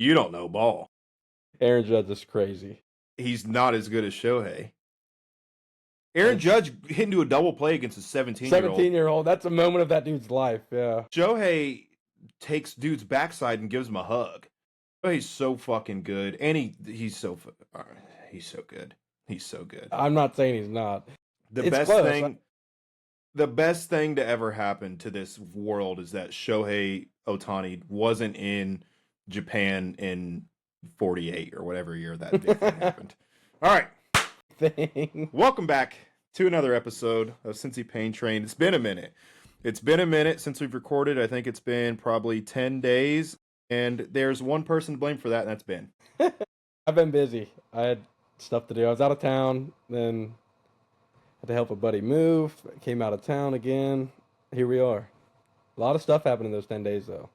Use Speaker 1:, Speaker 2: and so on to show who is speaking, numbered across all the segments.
Speaker 1: You don't know ball.
Speaker 2: Aaron Judge is crazy.
Speaker 1: He's not as good as Shohei. Aaron Judge hit into a double play against a 17-year-old.
Speaker 2: 17-year-old. That's a moment of that dude's life, yeah.
Speaker 1: Shohei takes dude's backside and gives him a hug. He's so fucking good. And he's so good. He's so good.
Speaker 2: I'm not saying he's not.
Speaker 1: The best thing to ever happen to this world is that Shohei Ohtani wasn't in Japan in 48 or whatever year that big thing happened. All right. Welcome back to another episode of Cincy Pain Train. It's been a minute. Since we've recorded. I think it's been probably 10 days. And there's one person to blame for that, and that's Ben.
Speaker 2: I've been busy. I had stuff to do. I was out of town, then had to help a buddy move. Came out of town again. Here we are. A lot of stuff happened in those 10 days, though.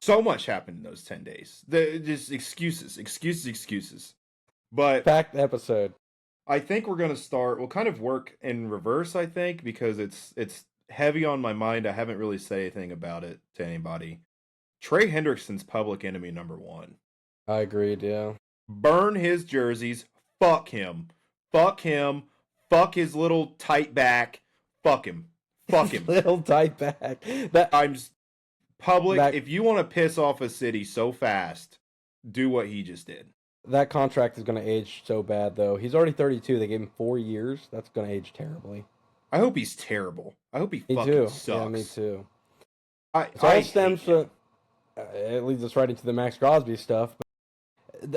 Speaker 1: So much happened in those 10 days. Just excuses. But
Speaker 2: packed episode.
Speaker 1: I think we're going to start. We'll kind of work in reverse, I think, because it's heavy on my mind. I haven't really said anything about it to anybody. Trey Hendrickson's public enemy number one.
Speaker 2: I agreed, yeah.
Speaker 1: Burn his jerseys. Fuck him. Fuck his little tight back. Fuck him.
Speaker 2: Little tight back.
Speaker 1: Public, if you want to piss off a city so fast, do what he just did.
Speaker 2: That contract is going to age so bad, though. He's already 32. They gave him 4 years. That's going to age terribly.
Speaker 1: I hope he's terrible. I hope he
Speaker 2: me
Speaker 1: fucking
Speaker 2: too.
Speaker 1: sucks.
Speaker 2: Yeah, me too. It leads us right into the Max Crosby stuff.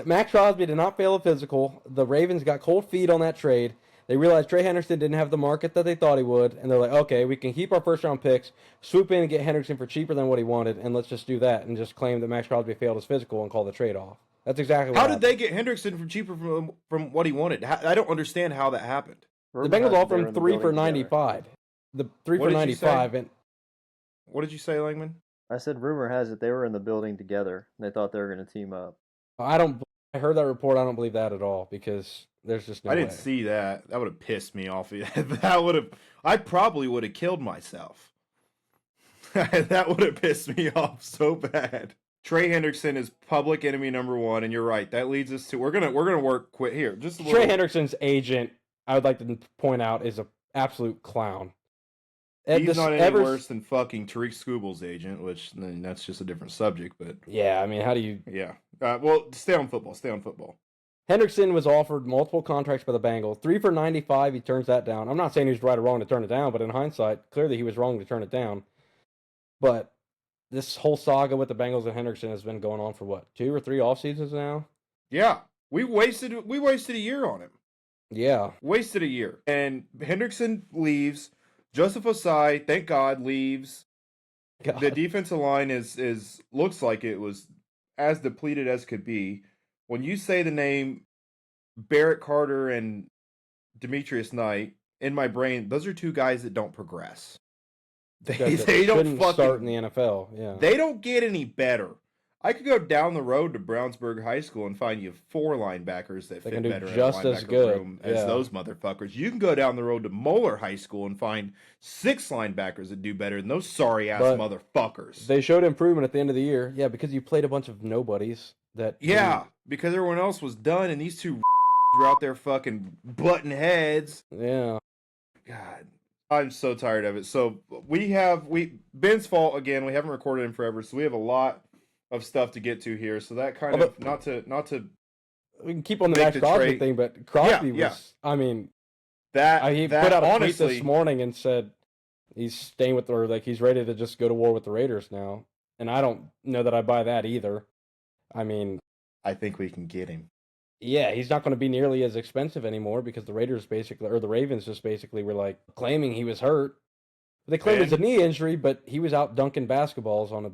Speaker 2: Max Crosby did not fail a physical. The Ravens got cold feet on that trade. They realized Trey Hendrickson didn't have the market that they thought he would, and they're like, okay, we can keep our first-round picks, swoop in and get Hendrickson for cheaper than what he wanted, and let's just do that and just claim that Max Crosby failed his physical and call the trade off. That's exactly what happened.
Speaker 1: How did they get Hendrickson from cheaper from what he wanted? I don't understand how that happened.
Speaker 2: The Bengals offered him 3 for $95. The 3 for $95. And
Speaker 1: what did you say, Langman?
Speaker 3: I said rumor has it they were in the building together and they thought they were going to team up.
Speaker 2: I heard that report. I don't believe that at all because there's just no way.
Speaker 1: I didn't see that. That would have pissed me off. I probably would have killed myself. That would have pissed me off so bad. Trey Hendrickson is public enemy number one, and you're right. That leads us to we're gonna work quick here. Just a little.
Speaker 2: Trey Hendrickson's agent, I would like to point out, is an absolute clown.
Speaker 1: He's not any worse than fucking Tariq Scooble's agent, which that's just a different subject. But
Speaker 2: yeah, I mean, how do you?
Speaker 1: Yeah. Well, stay on football.
Speaker 2: Hendrickson was offered multiple contracts by the Bengals. 3 for $95. He turns that down. I'm not saying he was right or wrong to turn it down, but in hindsight, clearly he was wrong to turn it down. But this whole saga with the Bengals and Hendrickson has been going on for what, 2 or 3 off seasons now?
Speaker 1: Yeah, we wasted a year on him.
Speaker 2: Yeah,
Speaker 1: wasted a year, and Hendrickson leaves. Joseph Osai, thank God, leaves. God. The defensive line is looks like it was as depleted as could be. When you say the name Barrett Carter and Demetrius Knight, in my brain, those are 2 guys that don't progress. They don't fucking
Speaker 2: start in the NFL. Yeah,
Speaker 1: they don't get any better. I could go down the road to Brownsburg High School and find you 4 linebackers that fit better
Speaker 2: just
Speaker 1: in the
Speaker 2: as good
Speaker 1: room as those motherfuckers. You can go down the road to Moeller High School and find 6 linebackers that do better than those sorry ass motherfuckers.
Speaker 2: They showed improvement at the end of the year. Yeah, because you played a bunch of nobodies.
Speaker 1: Because everyone else was done, and these 2 were out there fucking butting heads.
Speaker 2: Yeah.
Speaker 1: God, I'm so tired of it. So Ben's fault again. We haven't recorded in forever, so we have a lot of stuff to get to here, so that kind of not to
Speaker 2: we can keep on the Max Crosby thing, but Crosby was I mean he put out a tweet this morning and said he's staying with he's ready to just go to war with the Raiders now, and I don't know that I buy that either. I mean,
Speaker 1: I think we can get him.
Speaker 2: Yeah, he's not going to be nearly as expensive anymore because the Ravens just basically were claiming he was hurt. They claimed it was a knee injury, but he was out dunking basketballs on a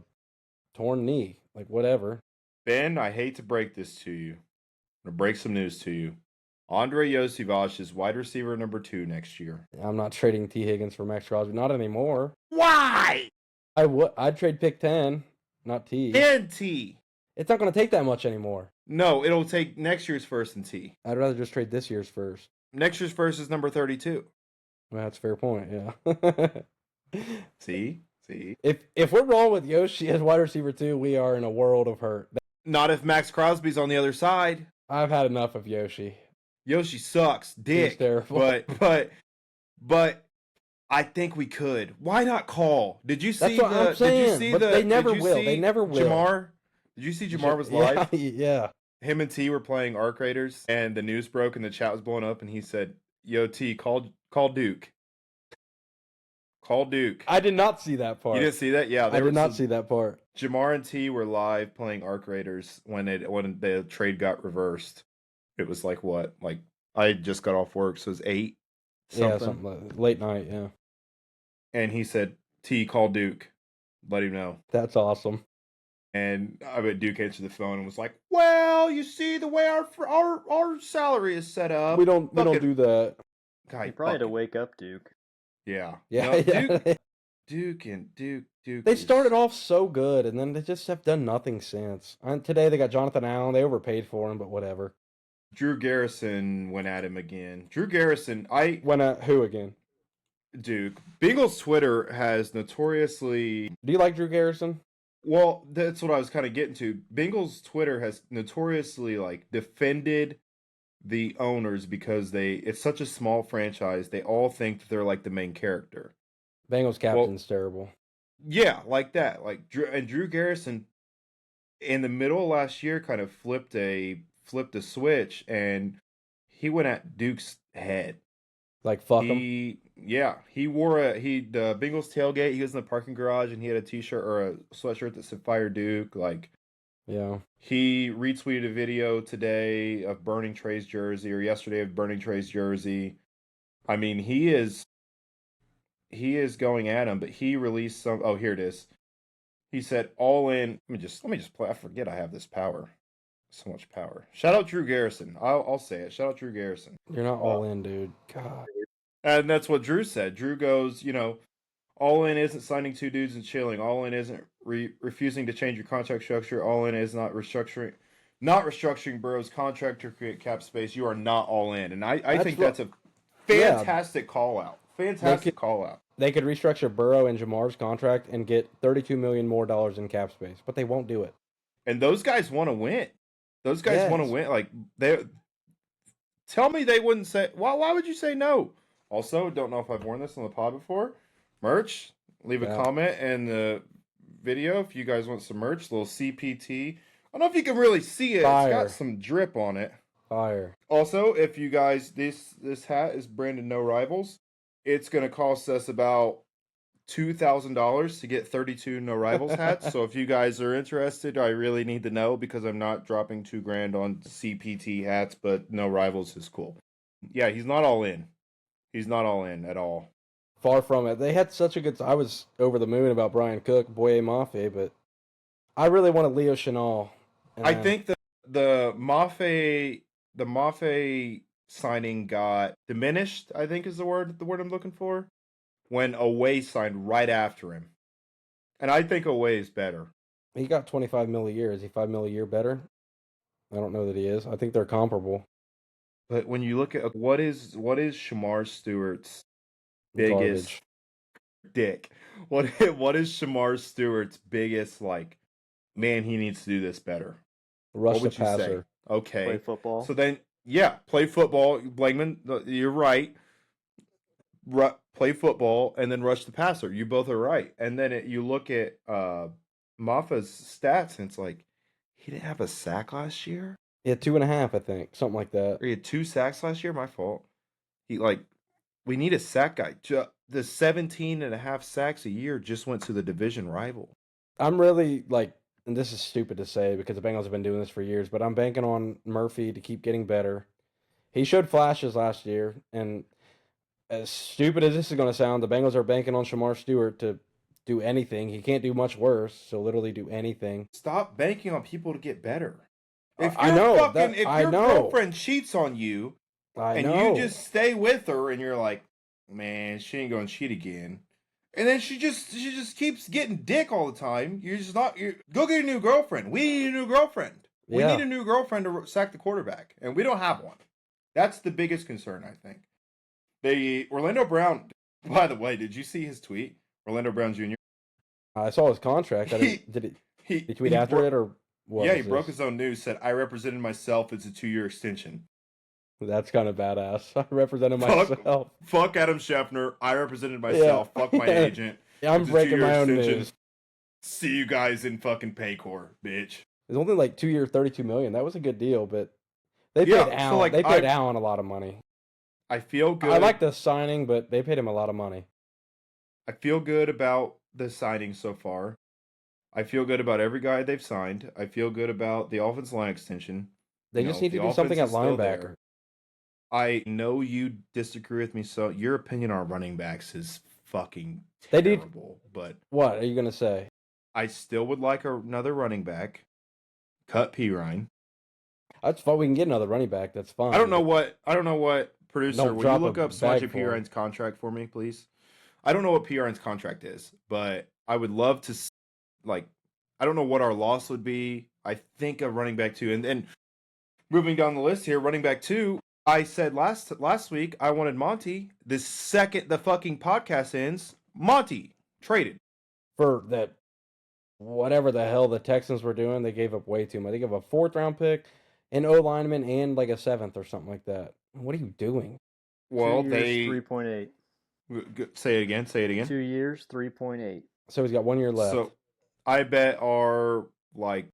Speaker 2: torn knee. Whatever.
Speaker 1: Ben, I hate to break this to you. I'm going to break some news to you. Andre Yosivach is wide receiver number 2 next year.
Speaker 2: I'm not trading T. Higgins for Max Crosby. Not anymore.
Speaker 1: Why?
Speaker 2: I'd trade pick 10, not T.
Speaker 1: 10 T.
Speaker 2: It's not going to take that much anymore.
Speaker 1: No, it'll take next year's first and T.
Speaker 2: I'd rather just trade this year's first.
Speaker 1: Next year's first is number 32.
Speaker 2: Well, that's a fair point, yeah.
Speaker 1: See?
Speaker 2: If we're wrong with Yoshi as wide receiver 2, we are in a world of hurt.
Speaker 1: Not if Max Crosby's on the other side.
Speaker 2: I've had enough of Yoshi.
Speaker 1: Yoshi sucks, dick.
Speaker 2: He's terrible.
Speaker 1: But I think we could. Why not call? Did you see
Speaker 2: That's what I'm saying.
Speaker 1: Did you see
Speaker 2: but
Speaker 1: the?
Speaker 2: they never
Speaker 1: did you
Speaker 2: will.
Speaker 1: see
Speaker 2: They never will.
Speaker 1: Jamar? Did you see Jamar was live?
Speaker 2: Yeah.
Speaker 1: Him and T were playing Arc Raiders, and the news broke, and the chat was blowing up, and he said, "Yo, T, call Duke. Call Duke."
Speaker 2: I did not see that part.
Speaker 1: You didn't see that? Yeah,
Speaker 2: I did not see that part.
Speaker 1: Jamar and T were live playing Arc Raiders when the trade got reversed. It was like what? Like I just got off work, so it was 8 something.
Speaker 2: Yeah, something like late night. Yeah.
Speaker 1: And he said, "T, call Duke. Let him know."
Speaker 2: That's awesome.
Speaker 1: And I bet Duke answered the phone and was like, "Well, you see the way our salary is set up.
Speaker 2: We don't do that."
Speaker 1: Guy,
Speaker 3: You probably had to wake up Duke.
Speaker 1: Yeah.
Speaker 2: Yeah,
Speaker 1: No,
Speaker 2: yeah.
Speaker 1: Duke.
Speaker 2: They started off so good, and then they just have done nothing since. And today they got Jonathan Allen. They overpaid for him, but whatever.
Speaker 1: Drew Garrison went at him again. Drew Garrison,
Speaker 2: Went at who again?
Speaker 1: Duke. Bengals Twitter has notoriously.
Speaker 2: Do you like Drew Garrison?
Speaker 1: Well, that's what I was kind of getting to. Bengals Twitter has notoriously defended the owners because it's such a small franchise. They all think that they're like the main character.
Speaker 2: Bengals captain's terrible.
Speaker 1: Yeah, like that. Drew Garrison in the middle of last year kind of flipped a switch, and he went at Duke's head.
Speaker 2: Like fuck him.
Speaker 1: Yeah, he wore the Bengals tailgate. He was in the parking garage, and he had a T-shirt or a sweatshirt that said "Fire Duke."
Speaker 2: Yeah. He
Speaker 1: retweeted a video today of burning Trey's jersey, or yesterday of burning Trey's jersey. I mean, he is going at him, but he released some. Oh, here it is. He said, "All in." Let me just play. I forget I have this power. So much power. Shout out Drew Garrison. I'll say it. Shout out Drew Garrison.
Speaker 2: You're not all in, dude. God.
Speaker 1: And that's what Drew said. Drew goes, all in isn't signing 2 dudes and chilling. All in isn't refusing to change your contract structure. All in is not restructuring Burrow's contract to create cap space. You are not all in. And I think that's a fantastic call out. Fantastic call out.
Speaker 2: They could restructure Burrow and Jamar's contract and get $32 million more in cap space, but they won't do it.
Speaker 1: And those guys want to win. Those guys want to win. They tell me they wouldn't say. Why would you say no? Also, don't know if I've worn this on the pod before. Merch. Leave a comment in the video if you guys want some merch. Little CPT. I don't know if you can really see it.
Speaker 2: Fire.
Speaker 1: It's got some drip on it.
Speaker 2: Fire.
Speaker 1: Also, if you guys, this hat is branded No Rivals. It's going to cost us about $2,000 to get 32 No Rivals hats. So if you guys are interested, I really need to know because I'm not dropping $2,000 on CPT hats, but No Rivals is cool. Yeah, he's not all in. He's not all in at all.
Speaker 2: Far from it. They had such a good. I was over the moon about Brian Cook, Boye Mafe, but I really wanted Leo Chenal.
Speaker 1: I think the Mafe signing got diminished. I think is the word I'm looking for. When Away signed right after him. And I think Away is better.
Speaker 2: He got $25 million a year. Is he $5 million a year better? I don't know that he is. I think they're comparable.
Speaker 1: But when you look at what is Shamar Stewart's biggest
Speaker 2: Garbage.
Speaker 1: dick? What is Shamar Stewart's biggest man, he needs to do this better?
Speaker 2: Rush
Speaker 1: what
Speaker 2: the
Speaker 1: would you
Speaker 2: passer.
Speaker 1: say? Okay.
Speaker 3: Play football.
Speaker 1: So then play football. Blakeman, you're right. Play football and then rush the passer. You both are right. And then you look at Maffa's stats, and it's he didn't have a sack last year.
Speaker 2: He had 2.5, I think, something like that.
Speaker 1: Or he had 2 sacks last year. My fault. We need a sack guy. The 17.5 sacks a year just went to the division rival.
Speaker 2: I'm really and this is stupid to say because the Bengals have been doing this for years, but I'm banking on Murphy to keep getting better. He showed flashes last year, and as stupid as this is going to sound, the Bengals are banking on Shamar Stewart to do anything. He can't do much worse, so literally do anything.
Speaker 1: Stop banking on people to get better. If your girlfriend cheats on you, you just stay with her, and you're like, man, she ain't going to cheat again, and then she just keeps getting dick all the time. Go get a new girlfriend. We need a new girlfriend. We need a new girlfriend to sack the quarterback, and we don't have one. That's the biggest concern, I think. Orlando Brown, by the way, did you see his tweet? Orlando Brown Jr.
Speaker 2: I saw his contract. Did he tweet after it or? What
Speaker 1: Yeah,
Speaker 2: is
Speaker 1: he broke
Speaker 2: this?
Speaker 1: his own news. Said I represented myself. It's a 2-year extension.
Speaker 2: That's kind of badass. I represented
Speaker 1: Fuck,
Speaker 2: myself.
Speaker 1: fuck Adam Scheffner. I represented
Speaker 2: Yeah.
Speaker 1: myself. Fuck my agent.
Speaker 2: Yeah, I'm
Speaker 1: It's a
Speaker 2: breaking
Speaker 1: 2-year
Speaker 2: my own
Speaker 1: extension.
Speaker 2: news.
Speaker 1: See you guys in fucking Paycor, bitch.
Speaker 2: It's only like 2 year, 32 million. That was a good deal, but they paid
Speaker 1: Yeah, so
Speaker 2: Allen.
Speaker 1: like
Speaker 2: They paid Allen a lot of money.
Speaker 1: I feel good.
Speaker 2: I like the signing, but they paid him a lot of money.
Speaker 1: I feel good about the signing so far. I feel good about every guy they've signed. I feel good about the offensive line extension.
Speaker 2: They
Speaker 1: You
Speaker 2: just
Speaker 1: know,
Speaker 2: need to
Speaker 1: the
Speaker 2: do something
Speaker 1: offense
Speaker 2: at
Speaker 1: is still
Speaker 2: linebacker.
Speaker 1: there. I know you disagree with me, so your opinion on running backs is fucking
Speaker 2: They need-
Speaker 1: terrible. But
Speaker 2: What are you gonna say?
Speaker 1: I still would like another running back. Cut Pirine.
Speaker 2: That's fine. We can get another running back. That's fine.
Speaker 1: I don't know what producer.
Speaker 2: Don't
Speaker 1: Will you
Speaker 2: drop
Speaker 1: look
Speaker 2: a
Speaker 1: up
Speaker 2: bag
Speaker 1: Samaje
Speaker 2: for him.
Speaker 1: Pirine's contract for me, please? I don't know what Pirine's contract is, but I would love to like. I don't know what our loss would be. I think a running back 2, and moving down the list here, running back 2. I said last week I wanted Monty. The second the fucking podcast ends, Monty traded.
Speaker 2: For that, whatever the hell the Texans were doing, they gave up way too much. They gave a 4th-round pick, an O lineman, and like a 7th or something like that. What are you doing?
Speaker 1: Well,
Speaker 3: 2 years,
Speaker 1: they
Speaker 3: 3.8.
Speaker 1: say it again. Say it again.
Speaker 3: 2 years, 3.8.
Speaker 2: So he's got 1 year left.
Speaker 1: So I bet our like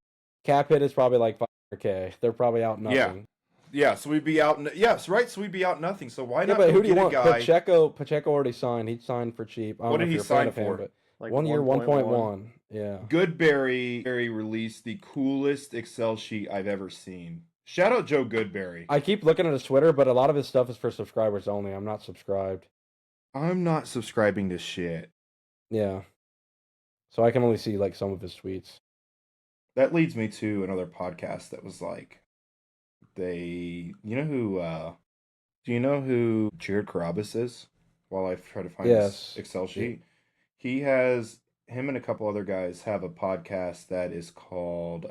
Speaker 2: cap hit is probably like $500K. They're probably out nothing.
Speaker 1: yeah. So we'd be out. Yes, right. So we'd be out nothing. So why
Speaker 2: Yeah,
Speaker 1: not?
Speaker 2: but
Speaker 1: Go
Speaker 2: who do you
Speaker 1: get a
Speaker 2: want?
Speaker 1: guy?
Speaker 2: Pacheco already signed. He signed for cheap. I don't
Speaker 1: What
Speaker 2: know
Speaker 1: did
Speaker 2: if
Speaker 1: he
Speaker 2: you're a fan
Speaker 1: sign
Speaker 2: of him,
Speaker 1: for?
Speaker 2: but
Speaker 3: Like
Speaker 2: 1 year, 1.1. Yeah.
Speaker 1: Goodberry released the coolest Excel sheet I've ever seen. Shout out Joe Goodberry.
Speaker 2: I keep looking at his Twitter, but a lot of his stuff is for subscribers only. I'm not subscribed.
Speaker 1: I'm not subscribing to shit.
Speaker 2: Yeah. So I can only see like some of his tweets.
Speaker 1: That leads me to another podcast that was like, do you know who Jared Carabas is? While I try to find
Speaker 2: Yes.
Speaker 1: this Excel sheet, him and a couple other guys have a podcast that is called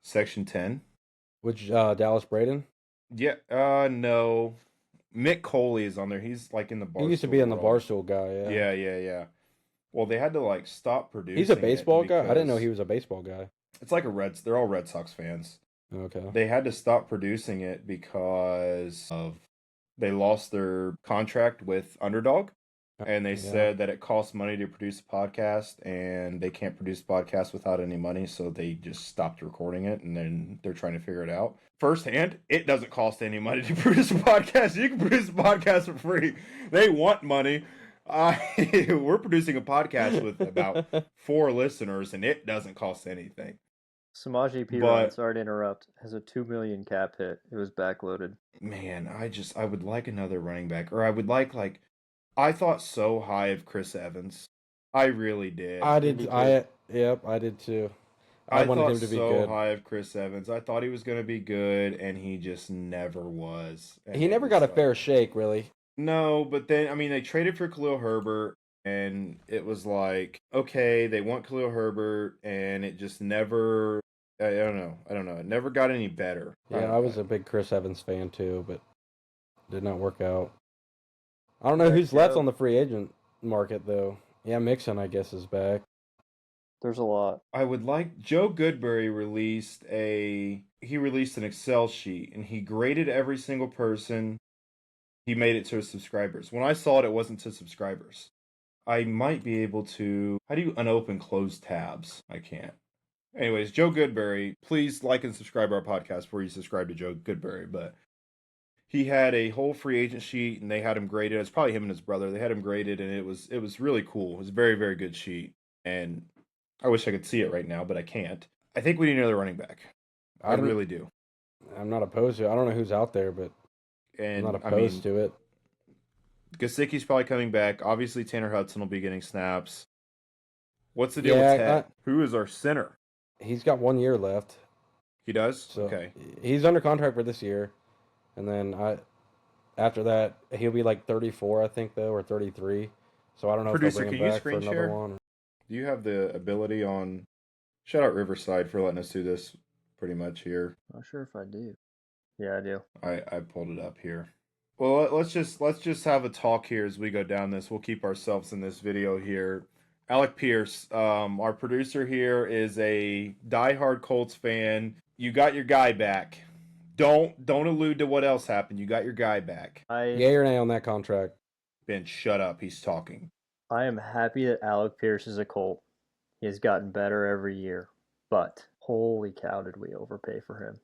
Speaker 1: Section 10.
Speaker 2: Which Dallas Braden?
Speaker 1: Yeah, no. Mick Coley is on there. He's like in the Barstool.
Speaker 2: He used to be in the
Speaker 1: world.
Speaker 2: Barstool guy,
Speaker 1: Yeah. Well, they had to like stop producing.
Speaker 2: He's a baseball guy? I didn't know
Speaker 1: because
Speaker 2: he was a baseball guy.
Speaker 1: It's like they're all Red Sox fans.
Speaker 2: Okay.
Speaker 1: They had to stop producing it because they lost their contract with Underdog. And they said that it costs money to produce a podcast, and they can't produce a podcast without any money, so they just stopped recording it, and then they're trying to figure it out. Firsthand, it doesn't cost any money to produce a podcast. You can produce a podcast for free. They want money. We're producing a podcast with about 4 listeners, and it doesn't cost anything.
Speaker 3: Samaje Perine, sorry to interrupt, has a $2 million cap hit. It was backloaded.
Speaker 1: Man, I would like another running back, or I would like I thought so high of Chris Evans. I really did.
Speaker 2: I did. I did too. I wanted him to be good.
Speaker 1: High of Chris Evans. I thought he was going to be good, and he just never was. And
Speaker 2: He never got a fair shake, really.
Speaker 1: No, but then they traded for Khalil Herbert, and it was like, okay, they want Khalil Herbert, and it just never. I don't know. It never got any better.
Speaker 2: Yeah, I was a big Chris Evans fan too, but did not work out. I don't know who's left on the free agent market though. Yeah, Mixon, I guess, is back.
Speaker 3: There's a lot.
Speaker 1: I would like Joe Goodberry released an Excel sheet, and he graded every single person. He made it to his subscribers. When I saw it, it wasn't to subscribers. I might be able to. How do you unopen closed tabs? I can't. Anyways, Joe Goodberry, please like and subscribe to our podcast before you subscribe to Joe Goodberry. But he had a whole free agent sheet, and they had him graded. It's probably him and his brother. They had him graded, and it was really cool. It was a very, very good sheet, and I wish I could see it right now, but I can't. I think we need another running back. I really do.
Speaker 2: I'm not opposed to it. I don't know who's out there, but I'm not opposed to it.
Speaker 1: Gesicki's probably coming back. Obviously, Tanner Hudson will be getting snaps. What's the deal with Ted? Who is our center?
Speaker 2: He's got 1 year left.
Speaker 1: He does?
Speaker 2: So
Speaker 1: okay.
Speaker 2: He's under contract for this year. And then after that, he'll be like 34, I think, though, or 33. So I don't know
Speaker 1: Producer,
Speaker 2: if they'll bring
Speaker 1: can
Speaker 2: him
Speaker 1: you
Speaker 2: back for
Speaker 1: screen
Speaker 2: another
Speaker 1: share?
Speaker 2: one.
Speaker 1: Do you have the ability on... Shout out Riverside for letting us do this pretty much here.
Speaker 3: Not sure if I do. Yeah, I do.
Speaker 1: I pulled it up here. Well, let's just have a talk here as we go down this. We'll keep ourselves in this video here. Alec Pierce, our producer here, is a diehard Colts fan. You got your guy back. Don't allude to what else happened. You got your guy back.
Speaker 2: Yay or nay on that contract?
Speaker 1: Ben, shut up. He's talking.
Speaker 3: I am happy that Alec Pierce is a Colt. He has gotten better every year, but holy cow, did we overpay for him?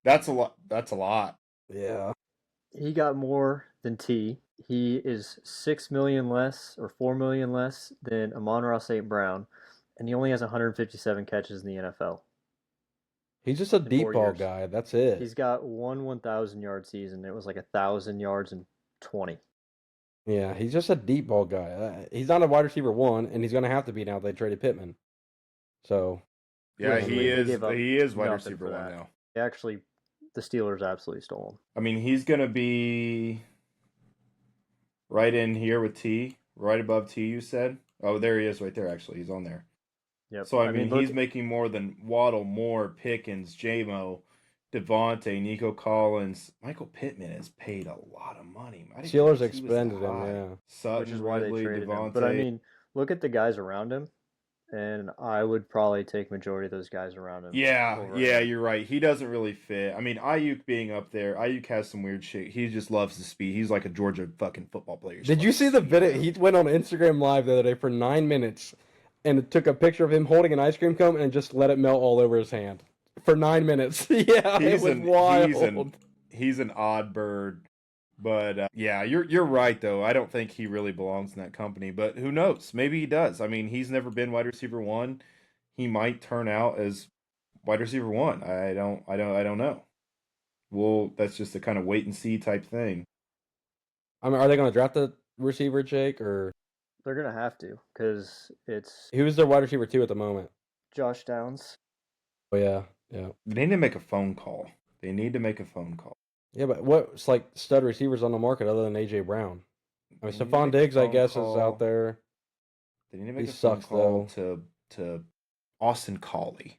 Speaker 1: That's a lot. That's a lot.
Speaker 2: Yeah.
Speaker 3: He got more than T. He is 6 million less or 4 million less than Amon-Ra St. Brown, and he only has 157 catches in the NFL.
Speaker 2: He's just a
Speaker 3: In
Speaker 2: deep
Speaker 3: 4
Speaker 2: ball
Speaker 3: years.
Speaker 2: guy. That's it.
Speaker 3: He's got one 1,000-yard season. It was like 1,000 yards and 20.
Speaker 2: Yeah, he's just a deep ball guy. He's not a wide receiver 1, and he's going to have to be now they traded Pittman. So,
Speaker 1: Yeah,
Speaker 3: Yeah,
Speaker 1: he
Speaker 3: they
Speaker 1: is.
Speaker 3: gave up
Speaker 1: He is wide
Speaker 3: nothing
Speaker 1: receiver
Speaker 3: for
Speaker 1: 1
Speaker 3: that.
Speaker 1: now.
Speaker 3: Actually, the Steelers absolutely stole him.
Speaker 1: I mean, he's gonna be right in here with T, right above T. You said. Oh, there he is, right there. Actually, he's on there.
Speaker 3: Yep.
Speaker 1: So I mean,
Speaker 3: look,
Speaker 1: he's making more than Waddle, Moore, Pickens, J-Mo, Devontae, Nico Collins. Michael Pittman has paid a lot of money. I didn't
Speaker 2: Steelers
Speaker 1: realize he was that
Speaker 2: expended him,
Speaker 1: high.
Speaker 2: yeah.
Speaker 1: Sutton,
Speaker 3: which is why
Speaker 1: Ridley,
Speaker 3: they traded
Speaker 1: Devontae.
Speaker 3: him. But I mean, look at the guys around him, and I would probably take majority of those guys around him.
Speaker 1: Yeah,
Speaker 3: over
Speaker 1: yeah,
Speaker 3: him.
Speaker 1: you're right. He doesn't really fit. I mean, Ayuk being up there, Ayuk has some weird shit. He just loves the speed. He's like a Georgia fucking football player. He just
Speaker 2: Did you
Speaker 1: loves
Speaker 2: see the
Speaker 1: speed,
Speaker 2: video?
Speaker 1: man.
Speaker 2: He went on Instagram Live the other day for 9 minutes and it took a picture of him holding an ice cream cone and just let it melt all over his hand for 9 minutes. Yeah, it was wild.
Speaker 1: He's an odd bird. But yeah, you're right though. I don't think he really belongs in that company. But who knows? Maybe he does. I mean, he's never been wide receiver 1. He might turn out as wide receiver 1. I don't know. Well, that's just a kind of wait and see type thing.
Speaker 2: I mean, are they going to draft the receiver, Jake, or
Speaker 3: They're gonna have to because it's
Speaker 2: who's their wide receiver 2 at the moment?
Speaker 3: Josh Downs.
Speaker 2: Oh yeah.
Speaker 1: They need to make a phone call.
Speaker 2: Yeah, but what's like stud receivers on the market other than AJ Brown? I mean,
Speaker 1: They need to
Speaker 2: Stephon
Speaker 1: make a
Speaker 2: Diggs, I
Speaker 1: phone
Speaker 2: guess,
Speaker 1: call.
Speaker 2: is out there.
Speaker 1: They need to make
Speaker 2: He
Speaker 1: a phone
Speaker 2: sucks,
Speaker 1: call to Austin Collie.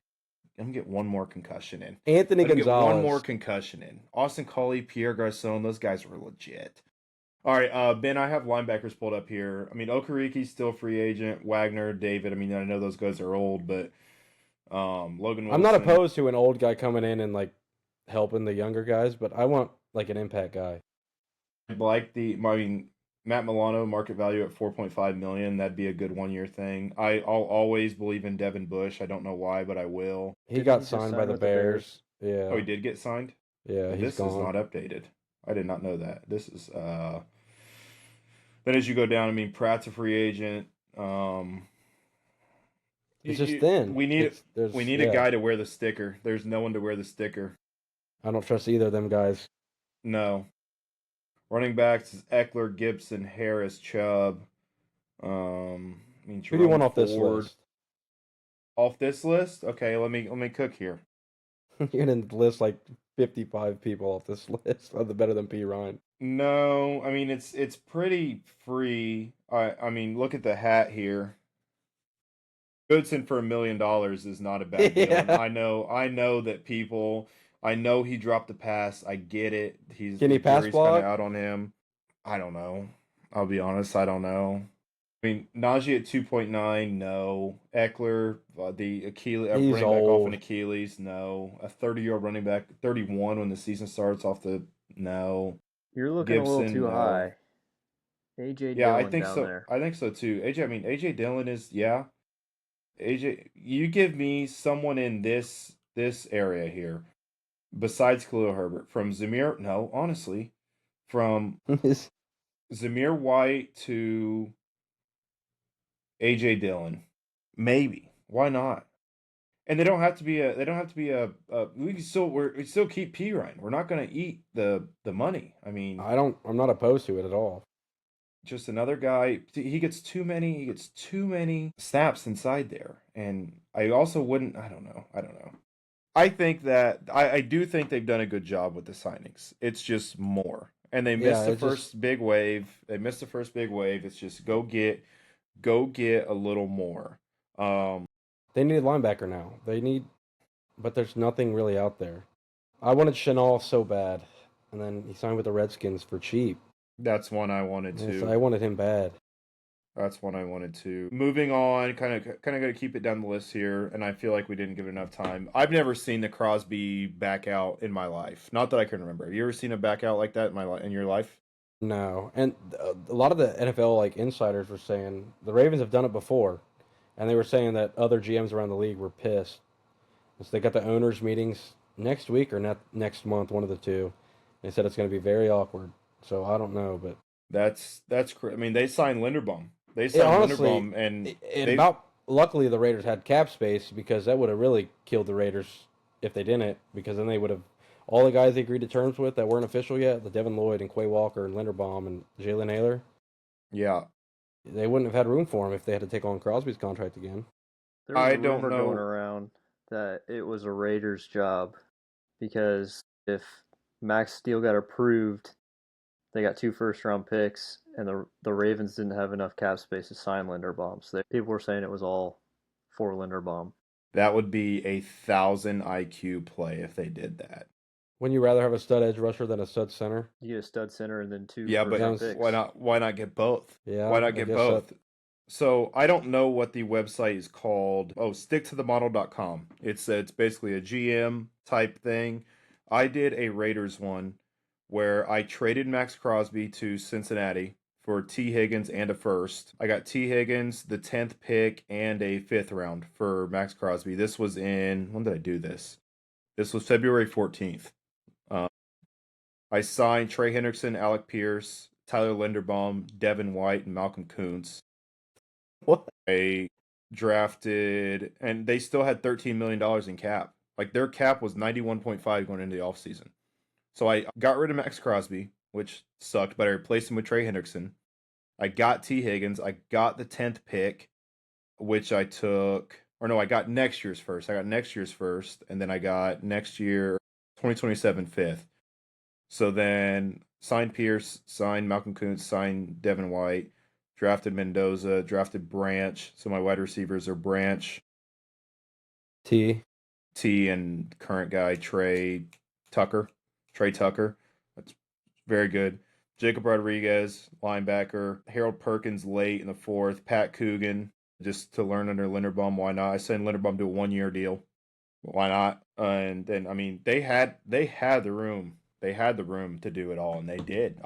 Speaker 1: Let me get one more concussion in.
Speaker 2: Anthony
Speaker 1: Let me get
Speaker 2: Gonzalez.
Speaker 1: one more concussion in. Austin Collie, Pierre Garcon, those guys were legit. All right, Ben, I have linebackers pulled up here. I mean, Okariki's still free agent. Wagner, David. I mean, I know those guys are old, but Logan Wilson.
Speaker 2: I'm not opposed to an old guy coming in and like helping the younger guys, but I want like an impact guy.
Speaker 1: I mean, Matt Milano, market value at $4.5 million. That'd be a good 1-year thing. I'll always believe in Devin Bush. I don't know why, but I will.
Speaker 2: He got signed by the Bears. Yeah.
Speaker 1: Oh, he did get signed?
Speaker 2: Yeah,
Speaker 1: This
Speaker 2: gone.
Speaker 1: is not updated. I did not know that. This is then as you go down, I mean, Pratt's a free agent.
Speaker 2: It's just thin.
Speaker 1: We need a guy to wear the sticker. There's no one to wear the sticker.
Speaker 2: I don't trust either of them guys.
Speaker 1: No. Running backs is Eckler, Gibson, Harris, Chubb. I mean,
Speaker 2: Who do you want off this
Speaker 1: Ford.
Speaker 2: list?
Speaker 1: Off this list? Okay, let me cook here.
Speaker 2: You're gonna list like 55 people off this list. Are the better than P. Ryan?
Speaker 1: No, I mean it's pretty free. I mean, look at the hat here. Goodson for $1 million is not a bad deal.
Speaker 2: Yeah.
Speaker 1: I know that people. I know he dropped the pass. I get it.
Speaker 2: Can he pass block?
Speaker 1: Kind of out on him. I don't know. I'll be honest. I don't know. I mean, Najee at 2.9, no. Eckler, the Achilles, running back off an Achilles, no. A 30-year-old running back, 31 when the season starts off the no.
Speaker 3: You're looking
Speaker 1: Gibson,
Speaker 3: a little too
Speaker 1: no.
Speaker 3: high. AJ
Speaker 1: Yeah,
Speaker 3: Dillon
Speaker 1: I think
Speaker 3: down
Speaker 1: so.
Speaker 3: there.
Speaker 1: I think so too. AJ Dillon is AJ, you give me someone in this area here, besides Khalil Herbert, from Zamir. No, honestly, from Zamir White to AJ Dillon, maybe. Why not? And they don't have to be we still keep P Ryan. We're not going to eat the money. I mean,
Speaker 2: I'm not opposed to it at all.
Speaker 1: Just another guy. He gets too many snaps inside there. And I also wouldn't, I don't know. I think that I do think they've done a good job with the signings. It's just more. And they missed the first big wave. It's just go get a little more.
Speaker 2: They need a linebacker now. But there's nothing really out there. I wanted Chenal so bad, and then he signed with the Redskins for cheap.
Speaker 1: That's one I wanted
Speaker 2: Yes,
Speaker 1: to.
Speaker 2: I wanted him bad.
Speaker 1: That's one I wanted to. Moving on, kind of got to keep it down the list here, and I feel like we didn't give it enough time. I've never seen the Crosby back out in my life. Not that I can remember. Have you ever seen a back out like that in your life?
Speaker 2: No, and a lot of the NFL like insiders were saying the Ravens have done it before, and they were saying that other GMs around the league were pissed. So they got the owners meetings next week or next month, one of the two. They said it's going to be very awkward. So I don't know, but
Speaker 1: I mean, they signed Linderbaum. They
Speaker 2: yeah,
Speaker 1: signed
Speaker 2: honestly,
Speaker 1: Linderbaum, and
Speaker 2: it
Speaker 1: they
Speaker 2: about luckily the Raiders had cap space because that would have really killed the Raiders if they didn't, because then they would have all the guys they agreed to terms with that weren't official yet, the Devin Lloyd and Quay Walker and Linderbaum and Jalen Naylor,
Speaker 1: yeah.
Speaker 2: they wouldn't have had room for him if they had to take on Crosby's contract again.
Speaker 3: There was
Speaker 1: I
Speaker 3: a
Speaker 1: don't
Speaker 3: rumor going
Speaker 1: know.
Speaker 3: around that it was a Raiders job because if Max Steele got approved, they got 2 first-round picks, and the Ravens didn't have enough cap space to sign Linderbaum. So people were saying it was all for Linderbaum.
Speaker 1: That would be 1,000 IQ play if they did that.
Speaker 2: Wouldn't you rather have a stud edge rusher than a stud center?
Speaker 3: You get a stud center and then 2
Speaker 1: Yeah, but
Speaker 3: first-round picks.
Speaker 1: why not get both?
Speaker 2: Yeah,
Speaker 1: Why not
Speaker 2: I
Speaker 1: get
Speaker 2: guess
Speaker 1: both? So I don't know what the website is called. Oh, sticktothemodel.com. It's basically a GM type thing. I did a Raiders one where I traded Max Crosby to Cincinnati for T. Higgins and a first. I got T. Higgins, the 10th pick, and a 5th round for Max Crosby. This was when did I do this? This was February 14th. I signed Trey Hendrickson, Alec Pierce, Tyler Linderbaum, Devin White, and Malcolm Kuntz.
Speaker 2: What?
Speaker 1: I drafted, and they still had $13 million in cap. Like, their cap was 91.5 going into the offseason. So I got rid of Max Crosby, which sucked, but I replaced him with Trey Hendrickson. I got T. Higgins. I got the 10th pick, which I took, or no, I got next year's first. I got next year's first, and then I got next year, 2027 fifth. So then signed Pierce, signed Malcolm Kuntz, signed Devin White, drafted Mendoza, drafted Branch. So my wide receivers are Branch,
Speaker 2: T.
Speaker 1: and current guy Trey Tucker. That's very good. Jacob Rodriguez, linebacker. Harold Perkins late in the 4th. Pat Coogan, just to learn under Linderbaum. Why not? I signed Linderbaum to a 1-year deal. Why not? And then, I mean, they had the room. They had the room to do it all, and they did.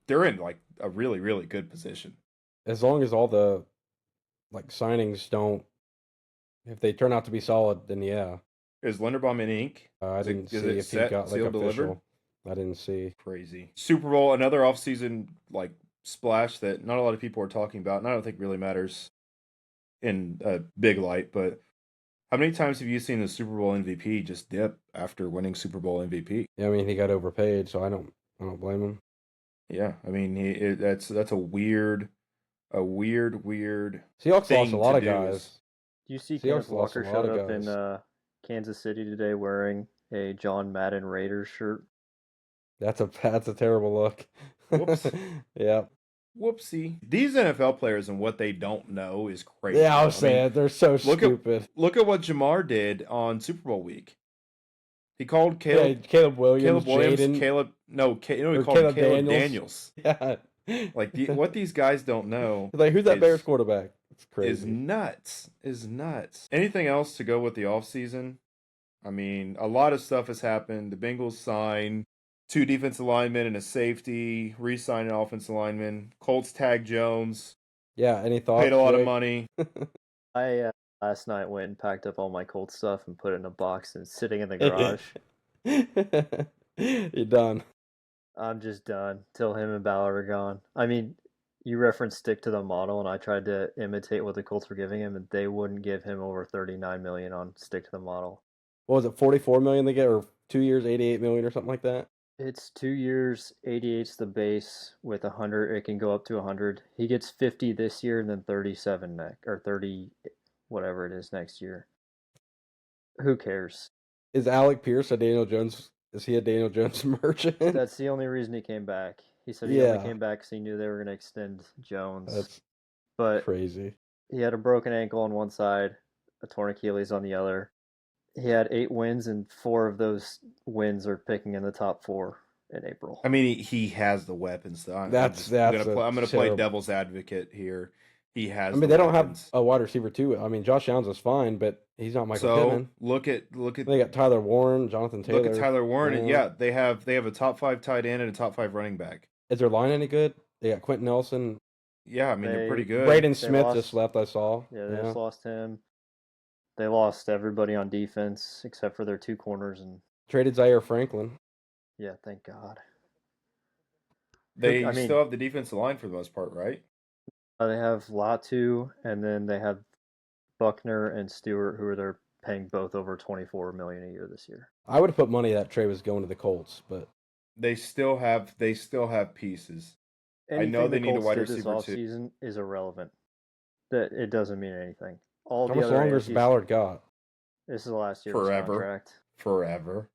Speaker 1: They're in like a really, really good position.
Speaker 2: As long as all the like signings don't, if they turn out to be solid, then yeah.
Speaker 1: Is Linderbaum in ink?
Speaker 2: I didn't see
Speaker 1: is it
Speaker 2: if he
Speaker 1: set,
Speaker 2: got like
Speaker 1: sealed,
Speaker 2: official.
Speaker 1: delivered?
Speaker 2: I didn't see.
Speaker 1: Crazy. Super Bowl, another offseason like splash that not a lot of people are talking about, and I don't think really matters in a big light, but how many times have you seen the Super Bowl MVP just dip after winning Super Bowl MVP?
Speaker 2: Yeah, I mean he got overpaid, so I don't blame him.
Speaker 1: Yeah, I mean that's a weird
Speaker 2: Seahawks
Speaker 1: thing
Speaker 2: lost a lot
Speaker 1: to
Speaker 2: of
Speaker 1: do
Speaker 2: guys.
Speaker 1: is-
Speaker 3: Do you see
Speaker 2: Seahawks
Speaker 3: Kenneth
Speaker 2: lost a
Speaker 3: Walker
Speaker 2: lot
Speaker 3: showed
Speaker 2: of
Speaker 3: up in
Speaker 2: guys.
Speaker 3: Kansas City today wearing a John Madden Raiders shirt?
Speaker 2: That's a terrible look.
Speaker 1: Whoops.
Speaker 2: Yeah.
Speaker 1: Whoopsie. These NFL players and what they don't know is crazy.
Speaker 2: Yeah, I was saying they're so
Speaker 1: look
Speaker 2: stupid.
Speaker 1: Look at what Jamar did on Super Bowl week. He called Caleb
Speaker 2: Caleb Williams, Jaden,
Speaker 1: he called him
Speaker 2: Caleb
Speaker 1: Caleb Daniels.
Speaker 2: Yeah.
Speaker 1: Like what these guys don't know.
Speaker 2: Like who's that Bears quarterback? It's crazy.
Speaker 1: Is nuts. Anything else to go with the offseason? I mean, a lot of stuff has happened. The Bengals signed 2 defensive linemen and a safety, re-signed an offensive lineman. Colts tagged Jones.
Speaker 2: Yeah, any thoughts?
Speaker 1: Paid a lot of
Speaker 2: Jake?
Speaker 1: money.
Speaker 3: I last night went and packed up all my Colts stuff and put it in a box and it's sitting in the garage.
Speaker 2: You're done.
Speaker 3: I'm just done till him and Ballard are gone. I mean, you referenced stick to the model, and I tried to imitate what the Colts were giving him, and they wouldn't give him over $39 million on stick to the model.
Speaker 2: What was it? $44 million they get, or 2 years, $88 million, or something like that?
Speaker 3: It's 2 years, 88's the base with 100. It can go up to 100. He gets 50 this year, and then 37 next, or 30, whatever it is next year. Who cares?
Speaker 2: Is Alec Pierce a Daniel Jones? Is he a Daniel Jones merchant?
Speaker 3: That's the only reason he came back. He said he only came back because he knew they were going to extend Jones.
Speaker 2: That's crazy.
Speaker 3: He had a broken ankle on one side, a torn Achilles on the other. He had 8 wins, and 4 of those wins are picking in the top 4. in April.
Speaker 1: I mean, he has the weapons. Though. I'm
Speaker 2: That's
Speaker 1: gonna play
Speaker 2: terrible.
Speaker 1: devil's advocate here. He
Speaker 2: I
Speaker 1: has
Speaker 2: mean,
Speaker 1: the
Speaker 2: they don't have
Speaker 1: weapons.
Speaker 2: a wide receiver too. I mean, Josh Downs is fine, but he's not Michael
Speaker 1: So
Speaker 2: Pittman.
Speaker 1: look at
Speaker 2: They got Tyler Warren, Jonathan Taylor.
Speaker 1: Tyler Warren. And
Speaker 2: Grant.
Speaker 1: yeah, they have a top 5 tight end and a top 5 running back.
Speaker 2: Is their line any good? They got Quentin Nelson.
Speaker 1: Yeah, I mean they're pretty good.
Speaker 2: Braden
Speaker 3: They
Speaker 2: Smith
Speaker 3: lost-
Speaker 2: just left. I saw.
Speaker 3: Yeah, they just lost him. They lost everybody on defense except for their 2 corners, and
Speaker 2: Traded Zaire Franklin.
Speaker 3: yeah, thank God.
Speaker 1: They
Speaker 3: I mean-
Speaker 1: still have the defensive line for the most part, right?
Speaker 3: They have Latu, and then they have Buckner and Stewart, who they're paying both over $24 million a year this year.
Speaker 2: I would have put money that trade was going to the Colts, but
Speaker 1: They still have pieces.
Speaker 3: Anything
Speaker 1: know they
Speaker 3: the
Speaker 1: need a
Speaker 3: Colts
Speaker 1: wide
Speaker 3: did this
Speaker 1: receiver, too.
Speaker 3: offseason is irrelevant. That it doesn't mean anything. All
Speaker 2: how
Speaker 3: the
Speaker 2: much
Speaker 3: other
Speaker 2: longer has
Speaker 3: AFC
Speaker 2: Ballard got?
Speaker 3: This is the last year of his
Speaker 1: Forever.
Speaker 3: contract.
Speaker 1: Forever.